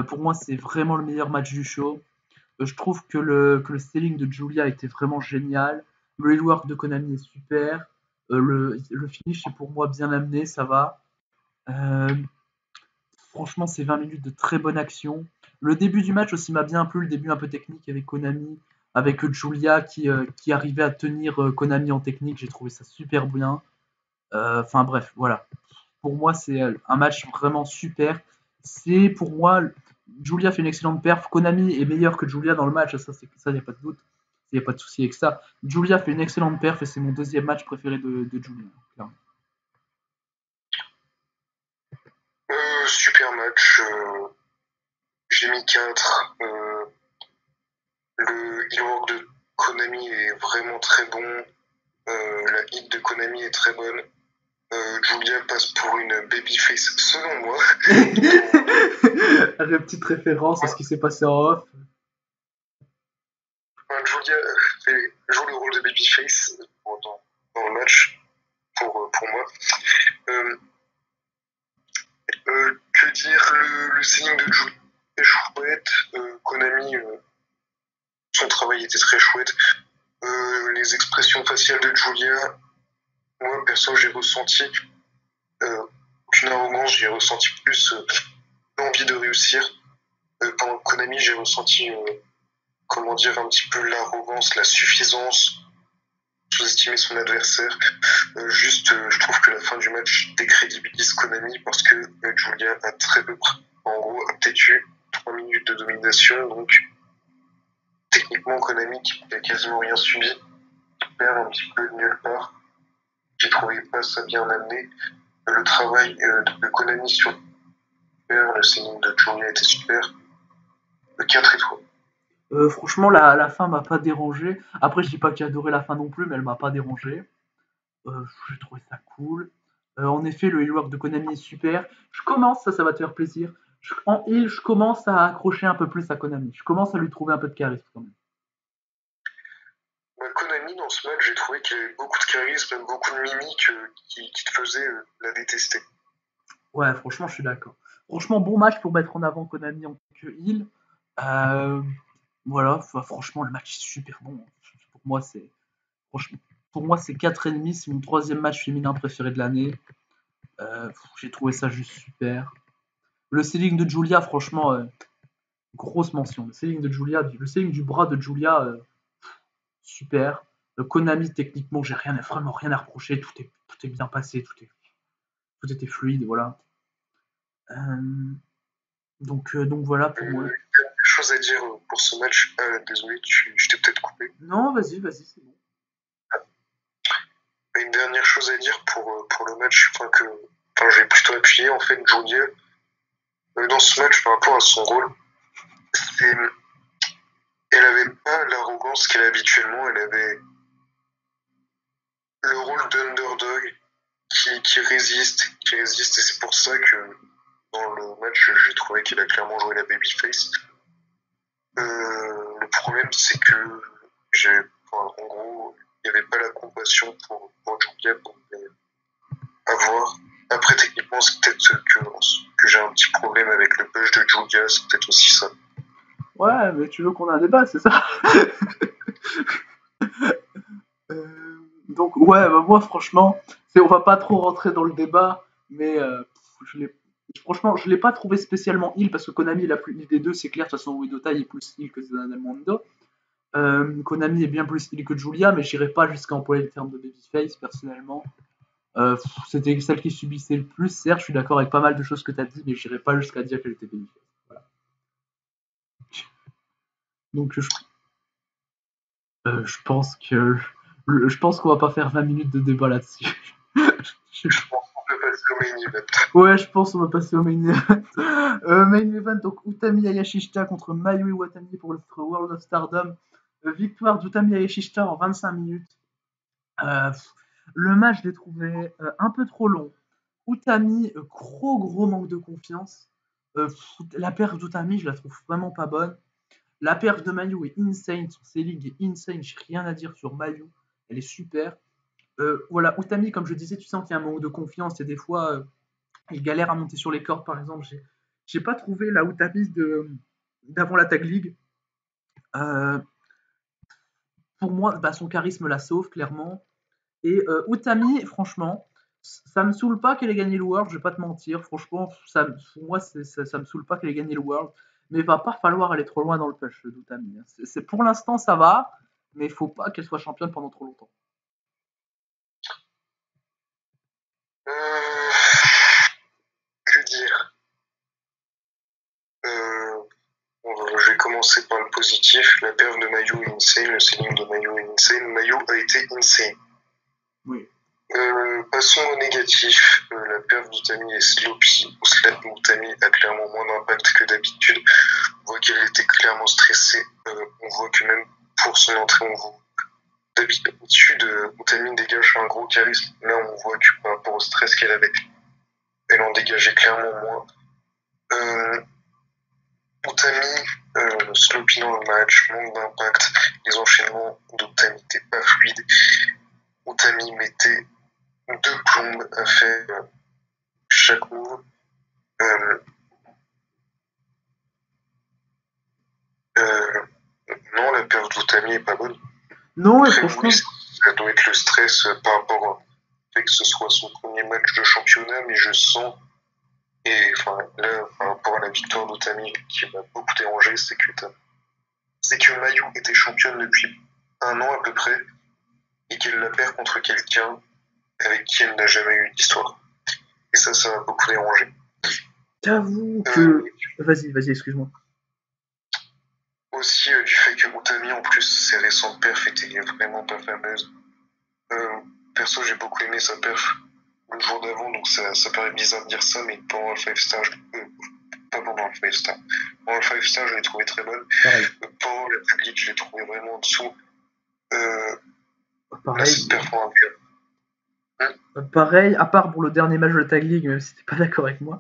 Pour moi, c'est vraiment le meilleur match du show. Je trouve que le selling de Julia était vraiment génial. Le rework de Konami est super. Le finish est pour moi bien amené, ça va. Euh, Franchement, c'est 20 minutes de très bonne action. Le début du match aussi m'a bien plu, le début un peu technique avec Konami, avec Julia qui arrivait à tenir Konami en technique. J'ai trouvé ça super bien. Enfin bref, voilà. Pour moi, c'est un match vraiment super. C'est pour moi, Julia fait une excellente perf. Konami est meilleur que Julia dans le match, ça, il n'y a pas de doute. Il n'y a pas de souci avec ça. Julia fait une excellente perf et c'est mon deuxième match préféré de Julia. Clairement. Super match. J'ai mis 4. Le healwork de Konami est vraiment très bon. La hit de Konami est très bonne. Julia passe pour une babyface selon moi. Une petite référence à ce qui s'est passé en off. Julia joue le rôle de babyface dans le match pour moi. Que dire, le selling de Julia est chouette. Konami, son travail était très chouette. Les expressions faciales de Julia, moi perso j'ai ressenti aucune arrogance, j'ai ressenti plus l'envie de réussir. Pendant Konami, j'ai ressenti comment dire, un petit peu l'arrogance, la suffisance, sous-estimer son adversaire. Je trouve que la fin du match décrédibilise Konami parce que Julia a très peu, en gros, a peut-être eu 3 minutes de domination, donc techniquement Konami qui n'a quasiment rien subi, qui perd un petit peu de nulle part. J'ai trouvé pas ça bien amené. Le travail de Konami sur le selling de Julia était super. 4 étoiles. Franchement, la fin m'a pas dérangé. Après, je dis pas que j'ai adoré la fin non plus, mais elle m'a pas dérangé. J'ai trouvé ça cool. En effet, le healwork de Konami est super. Je commence, ça va te faire plaisir. En heal, je commence à accrocher un peu plus à Konami. Je commence à lui trouver un peu de charisme quand même. Konami, dans ce match, j'ai trouvé qu'il y avait beaucoup de charisme, même beaucoup de mimiques qui te faisaient la détester. Ouais, franchement, je suis d'accord. Franchement, bon match pour mettre en avant Konami en tant que heal. Euh, voilà, franchement, le match est super bon. Pour moi, c'est franchement, pour moi, c'est 4,5. C'est mon troisième match féminin préféré de l'année. J'ai trouvé ça juste super. Le selling de Julia, franchement, grosse mention. Le selling du bras de Julia, super. Konami, techniquement, j'ai vraiment rien à reprocher. Tout est bien passé, tout était fluide, voilà. Euh, donc voilà pour moi. Chose à dire pour ce match. Désolé, je t'ai peut-être coupé. Non, vas-y, c'est bon. Une dernière chose à dire pour le match, j'ai plutôt appuyé en fait Julia dans ce match par rapport à son rôle. Elle avait pas l'arrogance qu'elle a habituellement, elle avait le rôle d'underdog qui résiste, et c'est pour ça que dans le match, j'ai trouvé qu'elle a clairement joué la babyface. Le problème, c'est que en gros, il n'y avait pas la compassion pour Julia pour avoir. Après, techniquement, c'est peut-être que j'ai un petit problème avec le push de Julia, c'est peut-être aussi ça. Ouais, mais tu veux qu'on ait un débat, c'est ça. Donc ouais, bah, moi franchement, on va pas trop rentrer dans le débat, mais franchement, je l'ai pas trouvé spécialement heal parce que Konami est la plus heal des deux, c'est clair. De toute façon, Uedota est plus heal que Zanamondo. Konami est bien plus heal que Julia, mais j'irai pas jusqu'à employer le terme de babyface personnellement. C'était celle qui subissait le plus. Certes, je suis d'accord avec pas mal de choses que tu as dit, mais j'irai pas jusqu'à dire qu'elle était babyface. Voilà. Donc Je pense je pense qu'on va pas faire 20 minutes de débat là-dessus. Je- Je pense qu'on peut passer au main event. Ouais, je pense qu'on va passer au main event. Main event, donc Utami Hayashishita contre Mayu Iwatani pour le World of Stardom. Victoire d'Utami Hayashishita en 25 minutes. Euh, le match, je l'ai trouvé un peu trop long. Utami, gros manque de confiance. La perf d'Utami, je la trouve vraiment pas bonne. La perf de Mayu est insane, son selling est insane, j'ai rien à dire sur Mayu, elle est super. Voilà, Utami, comme je disais, tu sens qu'il y a un manque de confiance et des fois, il galère à monter sur les cordes, par exemple. J'ai pas trouvé la Utami d'avant la Tag League. Euh, pour moi, bah, son charisme la sauve, clairement. Et Utami, franchement, ça me saoule pas qu'elle ait gagné le World, je vais pas te mentir. Franchement, pour moi, ça me saoule pas qu'elle ait gagné le World. Mais il va pas falloir aller trop loin dans le push d'Utami. Pour l'instant, ça va, mais il faut pas qu'elle soit championne pendant trop longtemps. Euh, que dire euh, Je vais commencer par le positif. La perf de Mayu est insane, le selling de Mayu est insane. Mayu a été insane. Oui. Passons au négatif. La perf d'Utami est sloppy. Utami a clairement moins d'impact que d'habitude. On voit qu'elle était clairement stressée. On voit que même pour son entrée, on voit d'habitude, Utami dégage un gros charisme. Là, on voit que par rapport au stress qu'elle avait, elle en dégageait clairement moins. Utami, sloppy dans le match, manque d'impact. Les enchaînements d'Utami n'étaient pas fluides. Utami mettait 2 plombes à faire chaque move. Non, la perf d'Utami est pas bonne. Non, et Après, franchement, oui, ça doit être le stress par rapport au fait que ce soit son premier match de championnat, mais je sens, et enfin là, par rapport à la victoire d'Utami qui m'a beaucoup dérangé, c'est que Mayu était championne depuis 1 an à peu près, et qu'elle la perd contre quelqu'un avec qui elle n'a jamais eu d'histoire. Et ça m'a beaucoup dérangé. j'avoue que. Vas-y, excuse-moi. Aussi du fait que Utami, en plus, ses récentes perfs étaient vraiment pas fameuses. Perso, j'ai beaucoup aimé sa perf le jour d'avant, donc ça paraît bizarre de dire ça, mais pendant le 5 star, pas pendant le 5 star. Pendant le 5 star, je l'ai trouvé très bonne. Pendant la public, je l'ai trouvé vraiment en dessous. Là, cette perf en Pareil, à part pour le dernier match de la Tag League, même si t'es pas d'accord avec moi.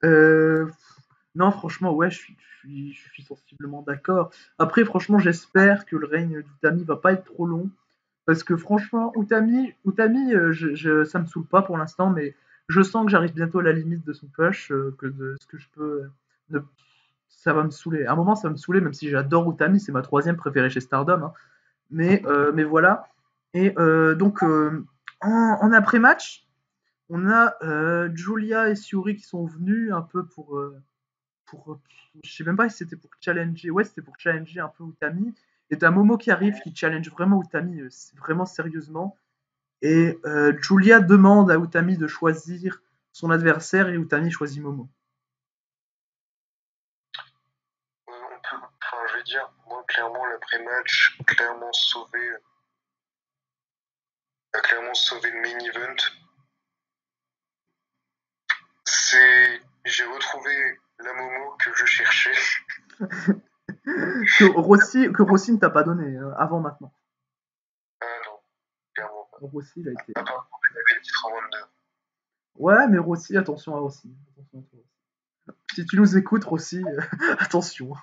Non, franchement, ouais, je suis sensiblement d'accord. Après, franchement, j'espère que le règne d'Utami va pas être trop long. Parce que franchement, Utami ça me saoule pas pour l'instant, mais je sens que j'arrive bientôt à la limite de son push, que de ce que je peux. Ne- ça va me saouler. À un moment, ça va me saouler, même si j'adore Utami, c'est ma troisième préférée chez Stardom, hein. Mais voilà. Et donc, en après-match, on a Julia et Syuri qui sont venus un peu pour je sais même pas si c'était pour challenger. Ouais, c'était pour challenger un peu Utami. Et t'as Momo qui arrive, qui challenge vraiment Utami, vraiment sérieusement. Et Julia demande à Utami de choisir son adversaire et Utami choisit Momo. je vais dire, moi, clairement, l'après-match a clairement sauvé le main event. J'ai retrouvé la Momo que je cherchais. que Rossi ne t'a pas donné avant maintenant. Ah non, clairement pas. Rossi, il a été. À part quand il avait le titre en Wonder. Ouais, mais Rossi, attention à Rossi. Attention à toi, Rossi. Si tu nous écoutes, Rossi, attention.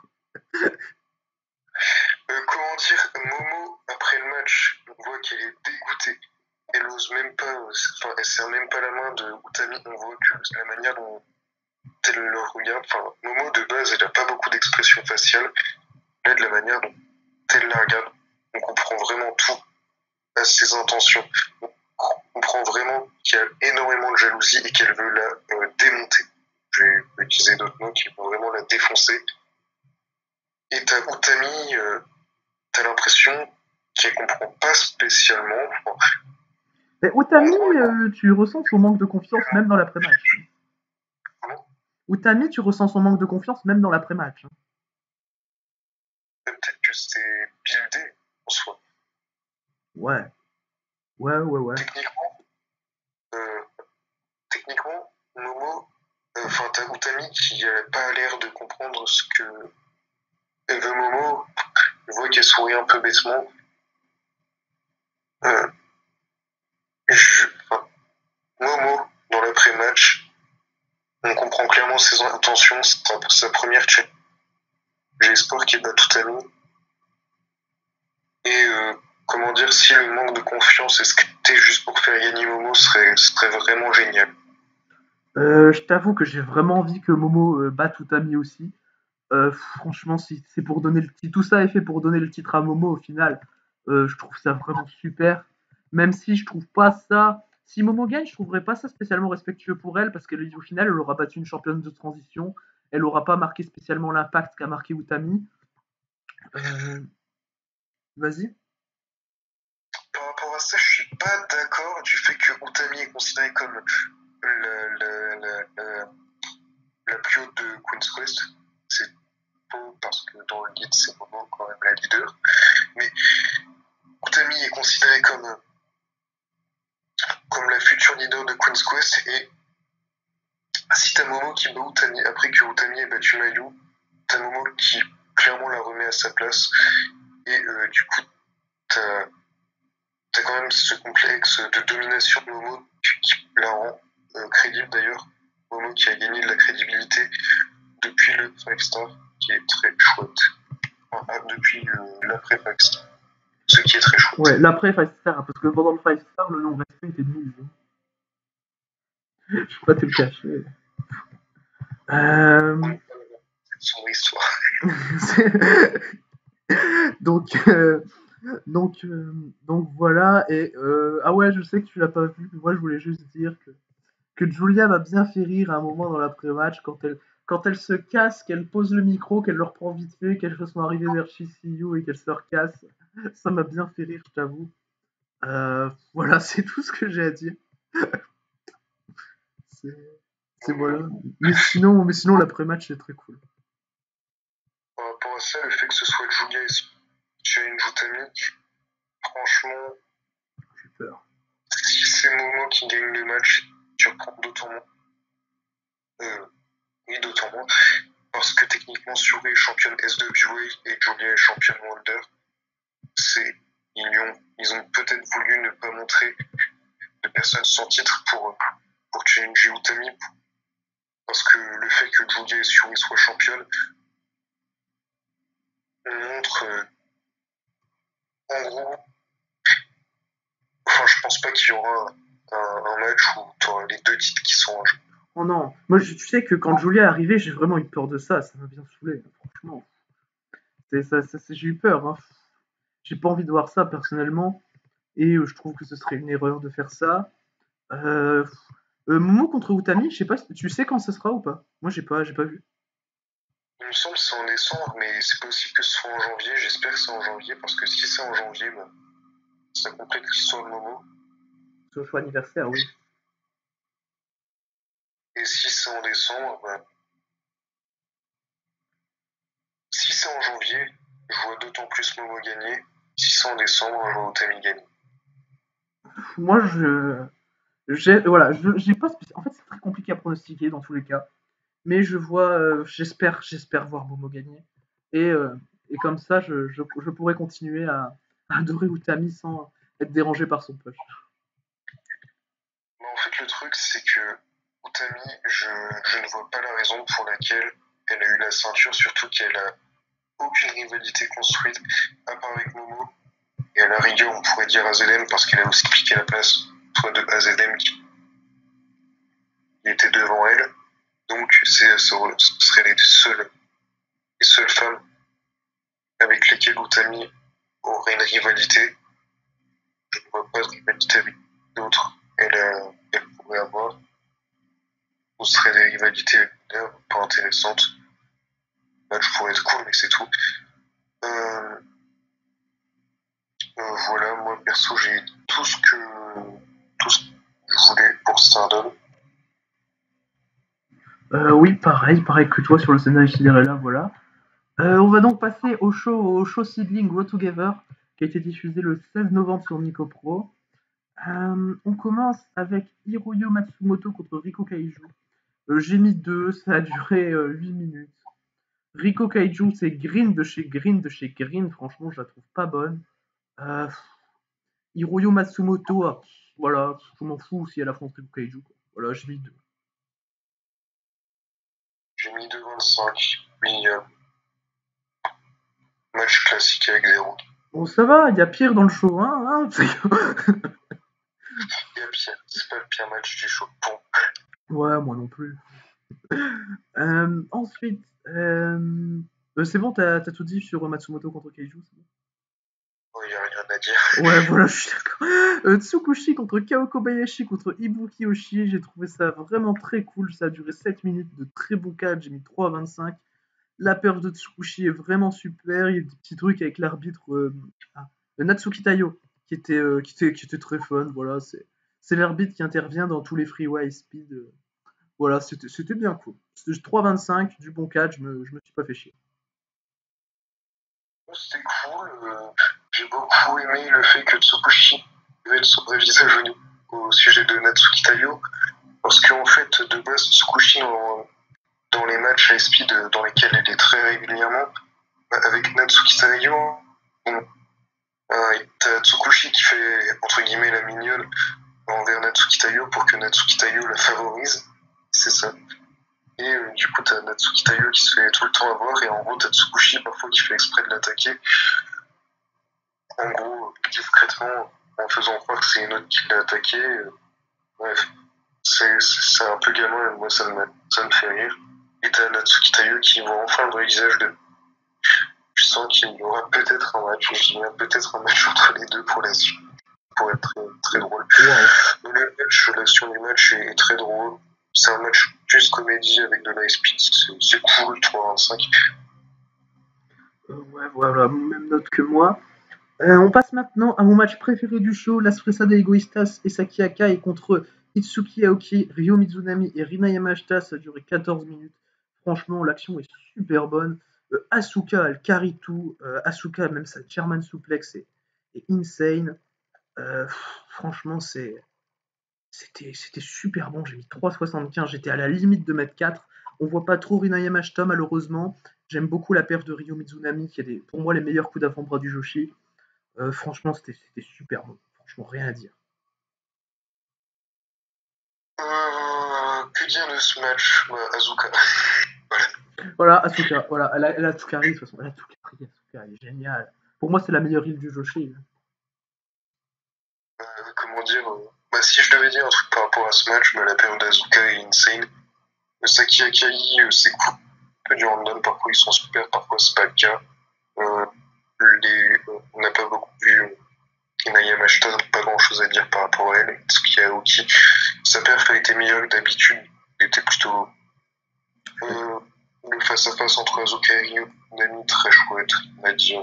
Comment dire, Momo, après le match, on voit qu'elle est dégoûtée. Elle ose même pas, enfin, elle serre même pas la main de Utami. On voit que la manière dont elle le regarde, enfin, Momo de base, elle a pas beaucoup d'expression faciale. Là, de la manière dont elle la regarde, on comprend vraiment tout à ses intentions. On comprend vraiment qu'il y a énormément de jalousie et qu'elle veut la démonter. Je vais utiliser d'autres mots, qui vont vraiment la défoncer. Et t'as Utami, t'as l'impression qu'elle comprend pas spécialement. Mais Utami, tu ressens son manque de confiance même dans l'après-match. Utami, tu ressens son manque de confiance même dans l'après-match. Peut-être que c'est buildé, Ouais, ouais. Techniquement, euh, techniquement, Momo, enfin, t'as Utami qui n'a pas l'air de comprendre ce que veut Momo. Je vois qu'elle sourit un peu bêtement. Euh, enfin, Momo, dans l'après-match, on comprend clairement ses intentions. C'est sa première challenge. J'ai espoir qu'il bat Utami. Et comment dire, si le manque de confiance est scripté juste pour faire gagner Momo, serait vraiment génial. Je t'avoue que j'ai vraiment envie que Momo batte Utami aussi. Franchement, si c'est pour donner si tout ça est fait pour donner le titre à Momo au final, je trouve ça vraiment super. Même si je trouve pas ça. Si Momo gagne, je trouverais pas ça spécialement respectueux pour elle parce qu'au final, elle aura battu une championne de transition. Elle aura pas marqué spécialement l'impact qu'a marqué Utami. Euh, Vas-y. Par rapport à ça, je suis pas d'accord du fait que Utami est considéré comme la plus haute de Queen's Quest. C'est faux parce que dans le guide, c'est Momo quand même la leader. Mais Utami est considérée comme la future leader de Queen's Quest. Et si t'as Momo qui bat Utami après que Utami ait battu Mayu, t'as Momo qui clairement la remet à sa place. Et du coup, t'as quand même ce complexe de domination de Momo qui la rend crédible d'ailleurs. Momo qui a gagné de la crédibilité depuis le 5 star, qui est très chouette. Enfin, depuis l'après 5 star, ce qui est très chouette. Ouais, l'après 5 star, parce que pendant le 5 star, le non-respect était nul. Je vais pas te le cacher. Euh... C'est son histoire. donc, donc voilà. Et ah ouais, je sais que tu l'as pas vu. Moi, je voulais juste dire que Julia m'a bien fait rire à un moment dans l'après-match quand elle se casse, qu'elle pose le micro, qu'elle le reprend vite fait, qu'elle fait son arrivée vers Shisuyu et qu'elle se recasse. Ça m'a bien fait rire, je t'avoue. Voilà, c'est tout ce que j'ai à dire. C'est voilà. Mais sinon l'après-match c'est très cool. Par rapport à ça, le fait que ce soit Julia et Shane Jutami, franchement, J'ai peur. si c'est Momo qui gagne le match, tu reprends d'autant moins. Oui, d'autant moins. Parce que techniquement, Suri est championne SWA et Julia est championne Wonder. Ils ont peut-être voulu ne pas montrer de personnes sans titre pour challenger Utami. Parce que le fait que Julia et Suri soient championnes montre en gros. Enfin, je pense pas qu'il y aura un match où tu auras les deux titres qui sont en jeu. Oh non, moi tu sais que quand Julia est arrivée, j'ai vraiment eu peur de ça. Ça m'a bien saoulé, franchement. J'ai eu peur. Hein. J'ai pas envie de voir ça personnellement. Et je trouve que ce serait une erreur de faire ça. Euh, Momo contre Utami, je sais pas, tu sais quand ce sera ou pas? Moi j'ai pas vu. Il me semble que c'est en décembre, mais c'est possible que ce soit en janvier. J'espère que c'est en janvier, parce que si c'est en janvier, bah, ça complète l'histoire de Momo. C'est au choix anniversaire, oui. Et si c'est en décembre, bah, si c'est en janvier, je vois d'autant plus Momo gagner. Si c'est en décembre, je vois Utami gagner. Moi voilà, j'ai pas en fait c'est très compliqué à pronostiquer dans tous les cas. Mais je vois, j'espère voir Momo gagner. Et, euh, et comme ça, je pourrais continuer à adorer Utami sans être dérangé par son push. Mais en fait, le truc, c'est que Utami, je ne vois pas la raison pour laquelle elle a eu la ceinture, surtout qu'elle a aucune rivalité construite, à part avec Momo. Et à la rigueur, on pourrait dire AZM parce qu'il a aussi piqué la place soit de AZM qui était devant elle. Donc, ce seraient les seules femmes avec lesquelles Utami aurait une rivalité. Je ne vois pas de rivalité avec d'autres. Elle pourrait avoir. Ce seraient des rivalités pas intéressantes. Le match pourrait être cool, mais c'est tout. Euh, voilà, moi perso, j'ai tout ce que je voulais pour Stardom. Oui, pareil que toi sur le scénario Cinderella, voilà. On va donc passer au show Seedling Grow Together. qui a été diffusé le 16 novembre sur Nico Pro. On commence avec Hiroyo Matsumoto contre Riko Kaiju. J'ai mis 2, ça a duré 8 minutes. Riko Kaiju, c'est Green de chez Green de chez Green. Franchement, je la trouve pas bonne. Euh, Hiroyo Matsumoto, voilà, je m'en fous si elle affronte Riko Kaiju. Quoi. Voilà, j'ai mis 2. J'ai mis 2,25. Oui, match classique avec 0. Bon, ça va, il y a pire dans le show, hein. Il y a pire. C'est pas le pire match du show. Bon. Ouais, moi non plus. Ensuite, c'est bon, t'as tout dit sur Matsumoto contre Kaiju, c'est bon. Il n'y a rien à dire. Ouais, voilà, je suis d'accord. Tsukushi contre Kao Kobayashi contre Ibuki Oshii, j'ai trouvé ça vraiment très cool. Ça a duré 7 minutes de très bon catch, j'ai mis 3,25. La perf de Tsukushi est vraiment super. Il y a des petits trucs avec l'arbitre Natsuki Tayo qui était très fun. Voilà, c'est l'arbitre qui intervient dans tous les freeway speed. Voilà, c'était bien cool. C'était 3,25, du bon catch, je me suis pas fait chier. C'était cool. J'ai beaucoup aimé le fait que Tsukushi avait son vrai visage au sujet de Natsuki Tayo. Parce qu'en fait, de base, Tsukushi, dans les matchs high speed dans lesquels elle est très régulièrement, avec Natsuki Tayo, t'as Tsukushi qui fait, entre guillemets, la mignonne envers Natsuki Tayo pour que Natsuki Tayo la favorise. C'est ça. Et du coup, t'as Natsuki Tayo qui se fait tout le temps avoir, et en gros, t'as Tsukushi parfois qui fait exprès de l'attaquer. En gros, discrètement, en faisant croire que c'est une autre qui l'a attaqué. Bref, c'est un peu gamin, et moi ça me fait rire. Et t'as Natsuki Tayo qui voit enfin le vrai visage de. Je sens qu'il y aura peut-être un match, je dirais peut-être un match entre les deux pour la suite. Pour être très, très drôle. Wow. L'action du match est très drôle. C'est un match plus comédie avec de la speed. C'est cool, 3,25. Ouais, voilà, même note que moi. On passe maintenant à mon match préféré du show, Las Fresas de Egoistas et Saki Akai contre Itsuki Aoki, Ryo Mizunami et Rina Yamashita. Ça a duré 14 minutes. Franchement, l'action est super bonne. Asuka, elle carry tout. Asuka, même sa German suplex est insane. Franchement, c'était super bon. J'ai mis 3,75. J'étais à la limite de mettre 4. On voit pas trop Rina Yamashita, malheureusement. J'aime beaucoup la perf de Ryo Mizunami, qui a pour moi les meilleurs coups d'avant-bras du Joshi. Franchement, c'était super bon. Franchement, rien à dire. Que dire de ce match, Asuka? Voilà. Voilà, Asuka. Voilà, elle a tout carré, de toute façon. Elle a tout carré, Asuka. Elle est géniale. Pour moi, c'est la meilleure île du Joshi. Comment dire si je devais dire un truc par rapport à ce match, la période d'Azuka est insane. Le Saki Akai, c'est cool. Un peu du random, parfois ils sont super, parfois c'est pas le cas. On n'a pas beaucoup vu Ina Yamashita, donc pas grand chose à dire par rapport à elle. Tsuki Aoki, sa perf a été meilleure que d'habitude. Il était plutôt le face-à-face entre Asuka et Ryo, Nami, très chouette, on a dit.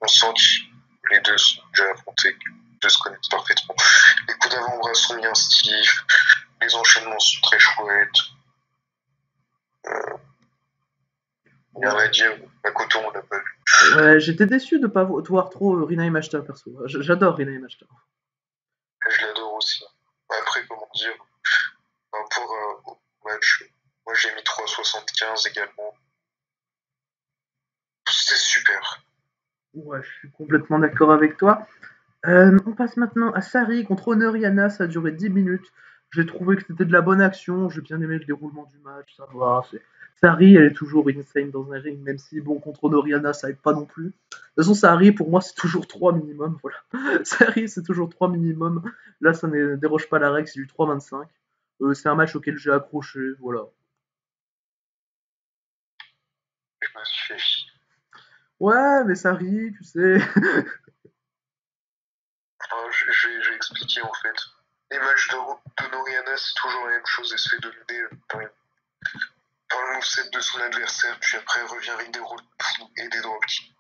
On sent que les deux sont déjà affrontés, les deux se connaissent parfaitement. Les coups d'avant-bras sont bien stiff, les enchaînements sont très chouettes. Il y a rien à dire, Makoto, on l'a pas vu. Ouais, j'étais déçu de ne pas voir trop Rina Yamashita, perso. J'adore Rina Yamashita. Je l'adore aussi. Après, comment dire, par rapport au match, moi j'ai mis 3,75 également. C'était super. Ouais, je suis complètement d'accord avec toi. On passe maintenant à Sari contre Honor Yana, ça a duré 10 minutes. J'ai trouvé que c'était de la bonne action, j'ai bien aimé le déroulement du match, ça va. Sari, elle est toujours insane dans un ring, même si, bon, contre Honor Yana, ça aide pas non plus. De toute façon, Sari, pour moi, c'est toujours 3 minimum, voilà. Sari, c'est toujours 3 minimum. Là, ça ne déroge pas la règle, c'est du 3,25. C'est un match auquel j'ai accroché, voilà. Je me suis fait chier. Ouais, mais Sari, tu sais. Alors, je vais expliquer en fait. Les matchs de Noriana, c'est toujours la même chose, elle se fait dominer par le moveset de son adversaire, puis après revient avec des rôles et des dropkicks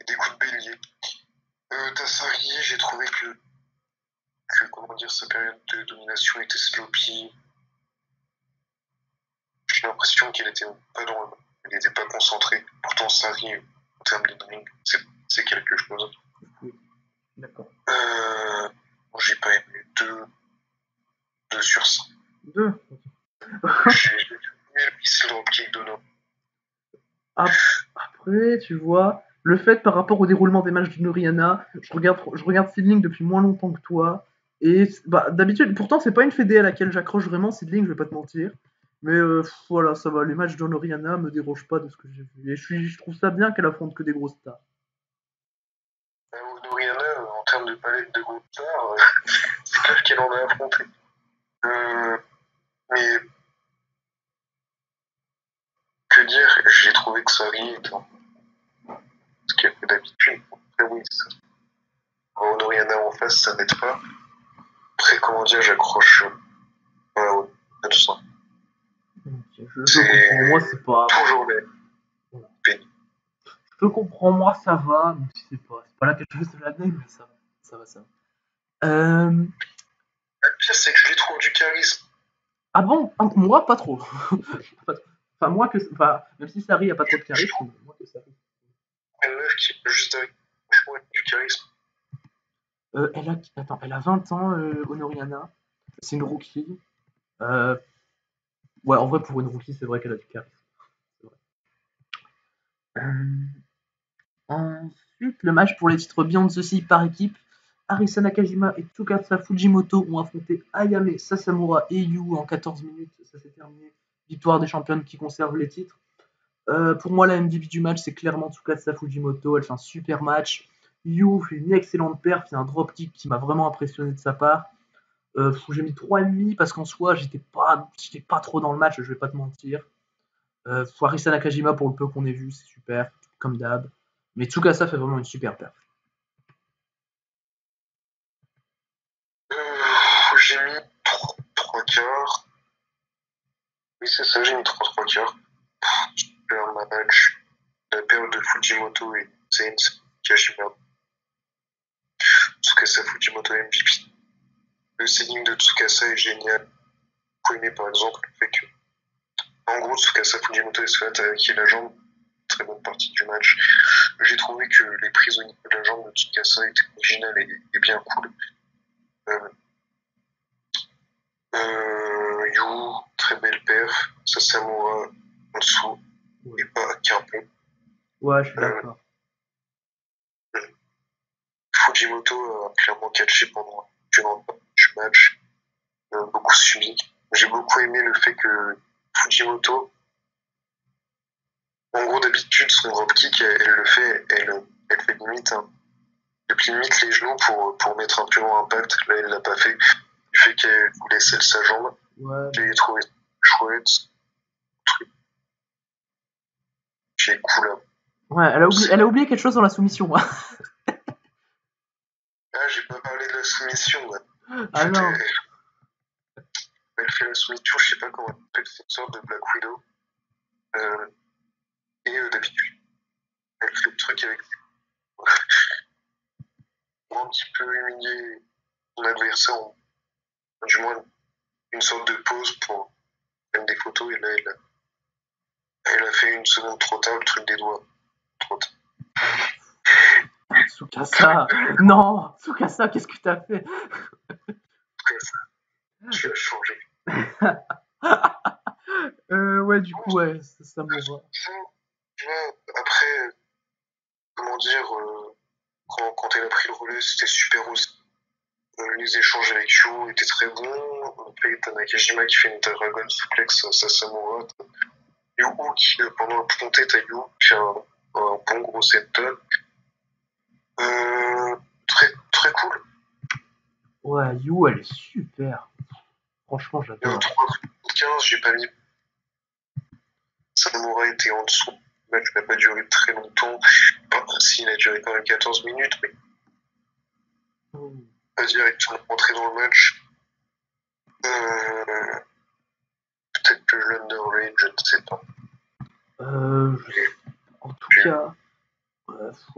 et des coups de bélier. Tassari, j'ai trouvé que, comment dire, sa période de domination était sloppy. J'ai l'impression qu'elle était pas elle n'était pas concentrée. Pourtant, Sari, en termes de ring, c'est quelque chose. Oui, d'accord. Moi, j'ai pas aimé 2 sur 5. 2. J'ai aimé le missile dropkick de Nord. Après, tu vois, le fait par rapport au déroulement des matchs du Noriana, je regarde Seedling depuis moins longtemps que toi. Et bah, d'habitude, pourtant, c'est pas une fédé à laquelle j'accroche vraiment, Seedling, je vais pas te mentir. Mais voilà, ça va, les matchs de Noriana me dérogent pas de ce que j'ai vu. Et je trouve ça bien qu'elle affronte que des grosses stars. Noriana, en termes de palette de gros stars, c'est clair qu'elle en a affronté. Mais que dire, j'ai trouvé que ça riait ce qu'elle fait d'habitude. Après, oui, Noriana en face, ça n'aide pas. Après, comment dire, j'accroche à tout ça. Je comprends, moi c'est pas. Toujours les. Je comprends, moi ça va, même si c'est pas là quelque chose de l'année, mais ça va, ça va, ça va. Le pire, c'est que je lui trouve du charisme. Ah bon? Moi, pas trop. Enfin, moi que. Enfin, même si Sari a pas trop de charisme, moi que Sari. Une meuf qui peut juste avec. Franchement, du charisme. Elle a 20 ans, Honoriana. C'est une rookie. Euh, ouais, en vrai, pour une rookie, c'est vrai qu'elle a du charisme. Ensuite, le match pour les titres Beyond the Sea par équipe. Arisa Nakajima et Tsukasa Fujimoto ont affronté Ayame Sasamura et Yu en 14 minutes. Ça s'est terminé. Victoire des championnes qui conservent les titres. Pour moi, la MVP du match, c'est clairement Tsukasa Fujimoto. Elle fait un super match. Yu fait une excellente perf. C'est un dropkick qui m'a vraiment impressionné de sa part. J'ai mis 3,5 parce qu'en soi, j'étais pas trop dans le match, je vais pas te mentir. Arisa Nakajima, pour le peu qu'on ait vu, c'est super, comme d'hab. Mais Tsukasa fait vraiment une super perf. J'ai mis 3 quarts. Oui, c'est ça, j'ai mis 3 quarts. Super match. La période de Fujimoto et Saints Kashima. Tsukasa Fujimoto MVP. Le setting de Tsukasa est génial. J'ai aimé par exemple le fait que, en gros, Tsukasa Fujimoto se fait attaquer la jambe, très bonne partie du match. J'ai trouvé que les prises au niveau de la jambe de Tsukasa étaient originales et bien cool. Yu, très belle perf. Sasamura en dessous, et pas qu'un peu. Ouais, je suis d'accord. Fujimoto a clairement catché pendant une grande partie du match. Beaucoup suivi. J'ai beaucoup aimé le fait que Fujimoto, en gros, d'habitude, son dropkick, elle le fait, elle fait limite, hein. Elle plie limite les genoux pour mettre un plus long impact. Là, elle l'a pas fait. Du fait qu'elle voulait sceller sa jambe. Ouais. J'ai trouvé chouette. Truc qui est cool. Hein. Ouais, elle a oublié quelque chose dans la soumission. Hein. Ah, j'ai pas parlé de la soumission. Ouais. Ah non. Elle fait la soumission, je sais pas comment elle appelle, c'est une sorte de Black Widow. Et d'habitude, elle fait le truc avec pour un petit peu humilier son adversaire, du moins une sorte de pause pour prendre des photos. Et là, elle a fait une seconde trop tard, le truc des doigts. Trop tard. Tsukasa, non, Tsukasa, qu'est-ce que t'as fait? Tsukasa, tu as changé. Ouais, du coup, ouais, ça me va. Tu vois, après, comment dire, quand elle a pris le relais, c'était super aussi. Les échanges avec Yu étaient très bons. Après, t'as Nakajima qui fait une Dragon Suplex à Sasamura. Yu qui, pendant la montée, t'as Yu qui fait un bon gros set-up. Très, très cool. Ouais, Yu, elle est super. Franchement, j'adore. 3,15, j'ai pas mis. Sasamura était en dessous. Le match n'a pas duré très longtemps. Enfin, si, il a duré quand même 14 minutes, mais pas directement rentré dans le match. Peut-être que je l'underrate, je ne sais pas. En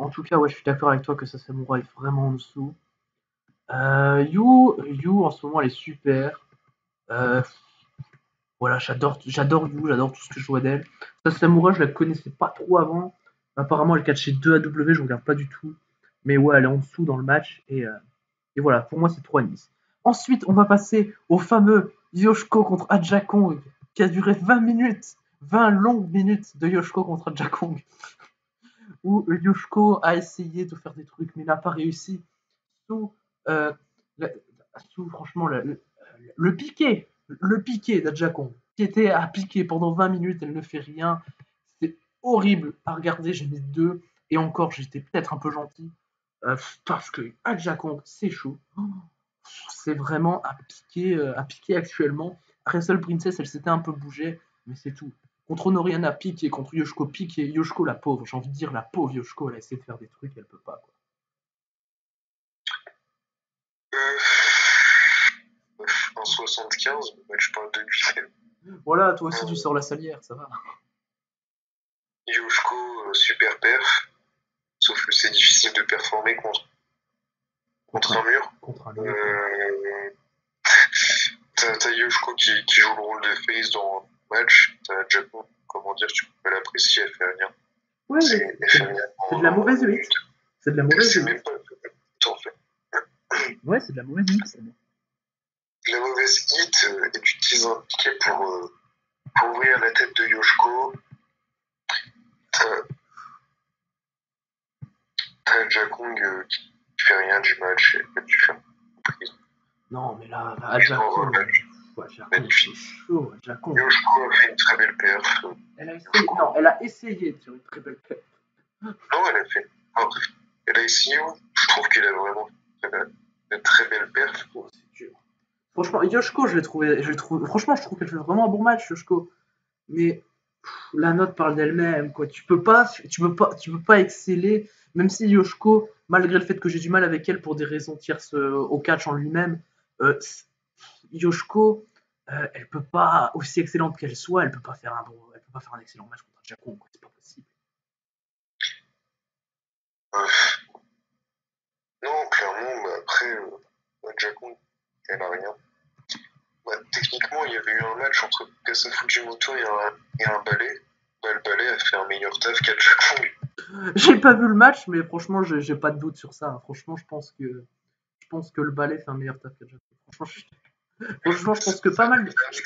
tout cas, ouais, je suis d'accord avec toi que Sasamura est vraiment en dessous. Yu, en ce moment, elle est super. Voilà, j'adore Yu, j'adore tout ce que je vois d'elle. Sasamura, je la connaissais pas trop avant. Apparemment, elle catchait 2 AW, je regarde pas du tout. Mais ouais, elle est en dessous dans le match. Et voilà, pour moi, c'est 3-10. Ensuite, on va passer au fameux Yoshiko contre Aja Kong, qui a duré 20 minutes. 20 longues minutes de Yoshiko contre Aja Kong, où Yoshiko a essayé de faire des trucs, mais n'a pas réussi. Sous, euh, la- franchement, le piqué d'Aja Kong, qui était à piquer pendant 20 minutes, elle ne fait rien. C'est horrible à regarder, j'ai mis 2. Et encore, j'étais peut-être un peu gentil, parce que Aja Kong, c'est chaud. C'est vraiment à piquer actuellement. Wrestle Princess, elle s'était un peu bougée, mais c'est tout. Contre Noriana pique et contre Yoshiko pique et Yoshiko la pauvre, j'ai envie de dire la pauvre Yoshiko, elle a essayé de faire des trucs, elle peut pas. Quoi. En 75, je parle de lui. Voilà, toi aussi tu sors la salière, ça va. Yoshiko, super perf, sauf que c'est difficile de performer contre un mur. Contre un mur. T'as Yoshiko qui joue le rôle de face dans le match. T'as Japon, comment dire, tu peux l'apprécier, elle fait rien. Ouais, c'est de la mauvaise huit. C'est de la mauvaise huit. C'est même pas en fait. Ouais, c'est de la mauvaise huit. La mauvaise hit et tu utilises un piquet pour ouvrir la tête de Yoshiko. T'as Jakong qui fait rien du match et tu fais non, mais là, Jakong, c'est chaud. Jakong. Yoshiko a fait une très belle perf. Elle a essayé de faire une très belle perf. Non, elle a essayé. Je trouve qu'elle a vraiment fait une très belle perf. Oh, c'est dur. Franchement, Yoshiko, franchement, je trouve qu'elle fait vraiment un bon match, Yoshiko. Mais la note parle d'elle-même, quoi. Tu peux pas exceller, même si Yoshiko, malgré le fait que j'ai du mal avec elle pour des raisons tierces au catch en lui-même, euh, Yoshiko, elle peut pas, aussi excellente qu'elle soit, elle peut pas faire un excellent match contre Jakon, c'est pas possible. Non, clairement, mais après, Jakon, elle a rien. Techniquement, il y avait eu un match entre Kasa Fujimoto et un ballet. Le ballet a fait un meilleur taf qu'Ajakong. J'ai pas vu le match, mais franchement, j'ai pas de doute sur ça. Franchement, je pense que le ballet fait un meilleur taf qu'Ajakong. Franchement, je pense que pas mal. Je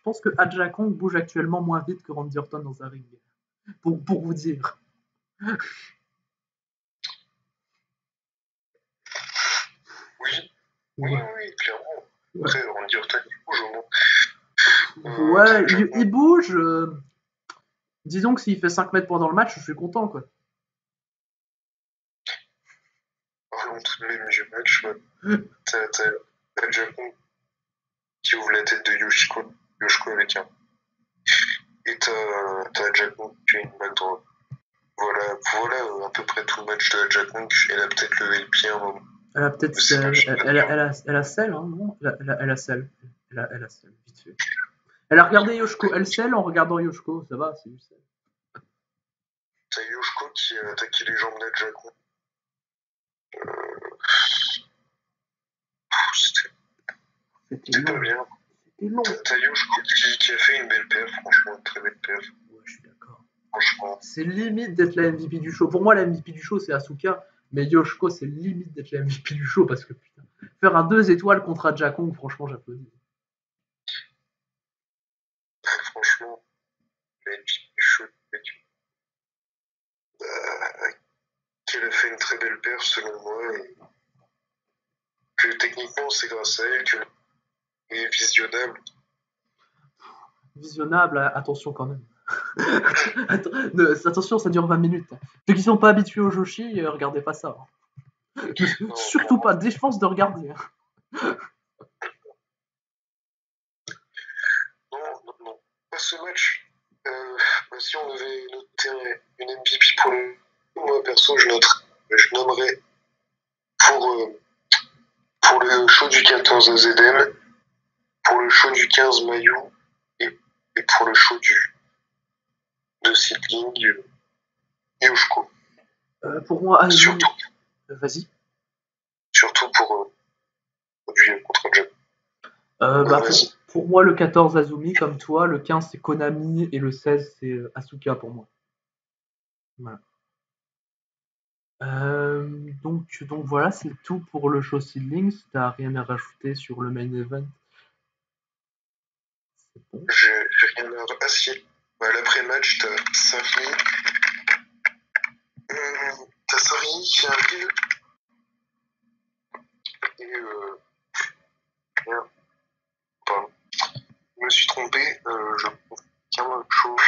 pense que Aja Kong bouge actuellement moins vite que Randy Orton dans un ring. Pour vous dire. Oui, clairement. Après, Randy Orton, il bouge au moins. Ouais, il bouge. Disons que s'il fait 5 mètres pendant le match, je suis content, quoi. Parlons tout de même du match. T'as Japon qui ouvre la tête de Yoshiko avec un. Et t'as Japon qui a une balle droite. Voilà à peu près tout le match de Japon. Elle a peut-être levé le pied un moment. Elle a peut-être elle a celle, hein, non elle a celle. Elle a celle, vite fait. Elle a regardé Yoshiko. Elle celle en regardant Yoshiko, ça va, c'est du sel. T'as Yoshiko qui a attaqué les jambes d'Ajakon. C'était pas bien. T'as Yoshiko qui a fait une belle perf, franchement, une très belle perf. Ouais, je suis d'accord. Franchement. C'est limite d'être la MVP du show. Pour moi, la MVP du show, c'est Asuka. Mais Yoshiko, c'est limite d'être la MVP du show parce que putain, faire un 2 étoiles contre Aja Kong, franchement, j'applaudis. Franchement, la MVP du show, qu'elle a fait une très belle perf selon moi. Et que techniquement, c'est grâce à elle qu'elle est visionnable. Visionnable, attention quand même. Attention, ça dure 20 minutes. Ceux qui sont pas habitués au Joshi, regardez pas ça. Non, surtout pas, défense de regarder. Non. Pas ce match. Si on devait noter une MVP pour le. Moi, perso, je nommerais pour le show du 14 AZM, pour le show du 15 Mayu et pour le show de Seedling Yoshiko. Pour moi, surtout. Vas-y. Surtout pour du contre Jump. Pour moi, le 14 Azumi, comme toi, le 15 c'est Konami et le 16 c'est Asuka pour moi. Voilà. Donc voilà, c'est tout pour le show Seedlings. Si t'as rien à rajouter sur le main event, c'est bon. J'ai rien à. Ah si, l'après-match, t'as Sari qui arrive. Et merde, pardon. Je me suis trompé, je tiens autre chose.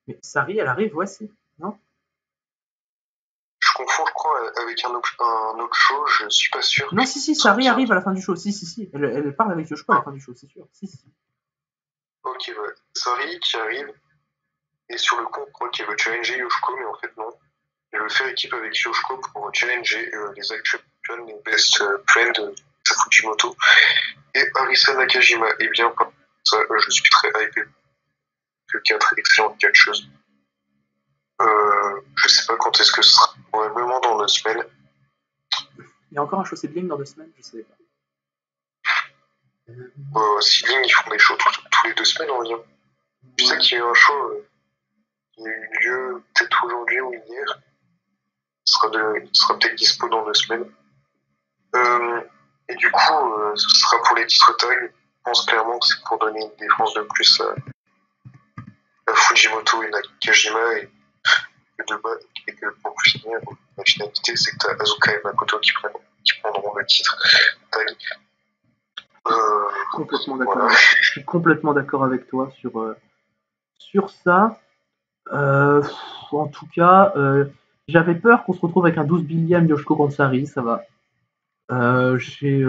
Mais Sari, elle arrive, ouais, si, non? Je confonds, je crois, avec un autre show, je suis pas sûr. Non, si, Sari arrive à la fin du show. Si. Elle parle avec Yoshiko à la fin du show, c'est sûr. Si. Ok, ouais. Sari qui arrive, et sur le coup, on croit qu'elle veut challenger Yoshiko, mais en fait, non. Elle veut faire équipe avec Yoshiko pour challenger les actuels champions, les best friends de Fujimoto et Arisa Nakajima. Et bien, ça, je suis très hypé. Que 4 excellentes catcheuses. Je sais pas quand est-ce que ce sera. Probablement dans 2 semaines. Il y a encore un show Seedling dans 2 semaines, je savais pas. Seedling, ils font des shows tous les 2 semaines environ. Je sais qu'il y a eu un show qui a eu lieu peut-être aujourd'hui ou hier. Il sera peut-être dispo dans 2 semaines. Et du coup, ce sera pour les titres tags. Je pense clairement que c'est pour donner une défense de plus à Fujimoto et Nakajima. Et que pour finir, la finalité, c'est que tu as Asuka et Makoto qui prendront le titre tag. Complètement d'accord. Voilà. Je suis complètement d'accord avec toi sur ça. En tout cas, j'avais peur qu'on se retrouve avec un 12 billième Yoshiko contre Sari, ça va. J'ai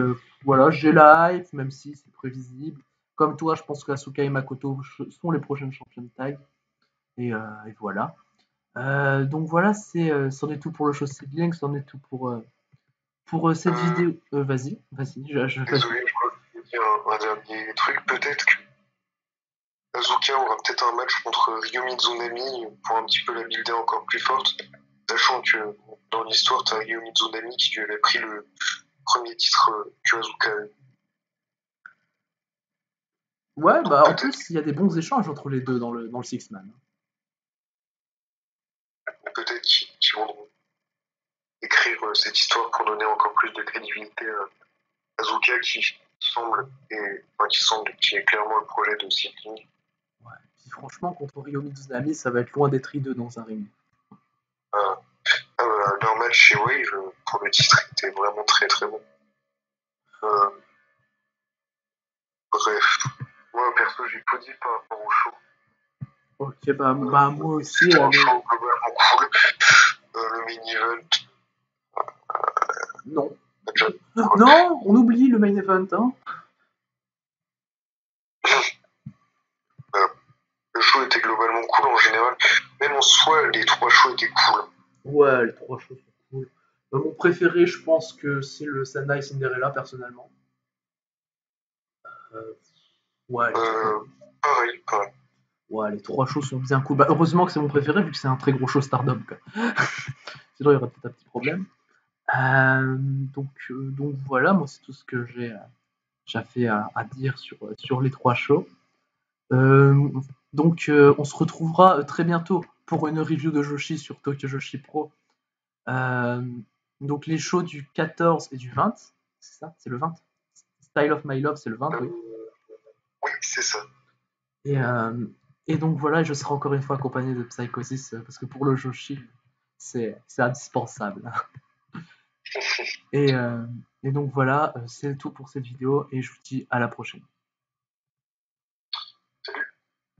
la hype, même si c'est prévisible. Comme toi, je pense qu'Asuka et Makoto sont les prochaines championnes tag. Et voilà. Donc voilà, c'en est tout pour le show Seedling, c'en est tout pour cette vidéo. Vas-y. Désolé, je voulais dire un dernier truc. Peut-être que Asuka aura peut-être un match contre Ryo Mizunami pour un petit peu la builder encore plus forte. Sachant que dans l'histoire, t'as Ryo Mizunami qui lui avait pris le premier titre que Asuka a eu. Ouais, bah en plus, il y a des bons échanges entre les deux dans le Six-Man. Peut-être qu'ils vont écrire cette histoire pour donner encore plus de crédibilité à Asuka qui est clairement le projet de Seedling. Ouais. Puis franchement, contre Ryo Mizunami, ça va être loin d'être hideux dans un ring. Leur match chez Wave pour le titre était vraiment très très bon. Bref, moi perso j'ai tout dit par rapport au show. Ok, bah moi aussi. C'est un show globalement cool. Le main event. Non. Non, on oublie le main event. Hein. Le show était globalement cool en général. Même en soi, les 3 shows étaient cool. Ouais, les 3 shows sont cool. Mon préféré, je pense que c'est le Sendai Cinderella, personnellement. Ouais. Pareil. Ouais, les 3 shows sont bien cool. Bah, heureusement que c'est mon préféré, vu que c'est un très gros show Stardom. Quoi. Sinon, il y aurait peut-être un petit problème. Donc voilà, moi, c'est tout ce que j'ai fait à dire sur les 3 shows. Donc, on se retrouvera très bientôt pour une review de Joshi sur Tokyo Joshi Pro. Donc, les shows du 14 et du 20, c'est ça? C'est le 20? Style of My Love, c'est le 20, oui. Oui, c'est ça. Et donc voilà, je serai encore une fois accompagné de Psychosis parce que pour le Joshi, c'est indispensable. Et donc voilà, c'est tout pour cette vidéo et je vous dis à la prochaine.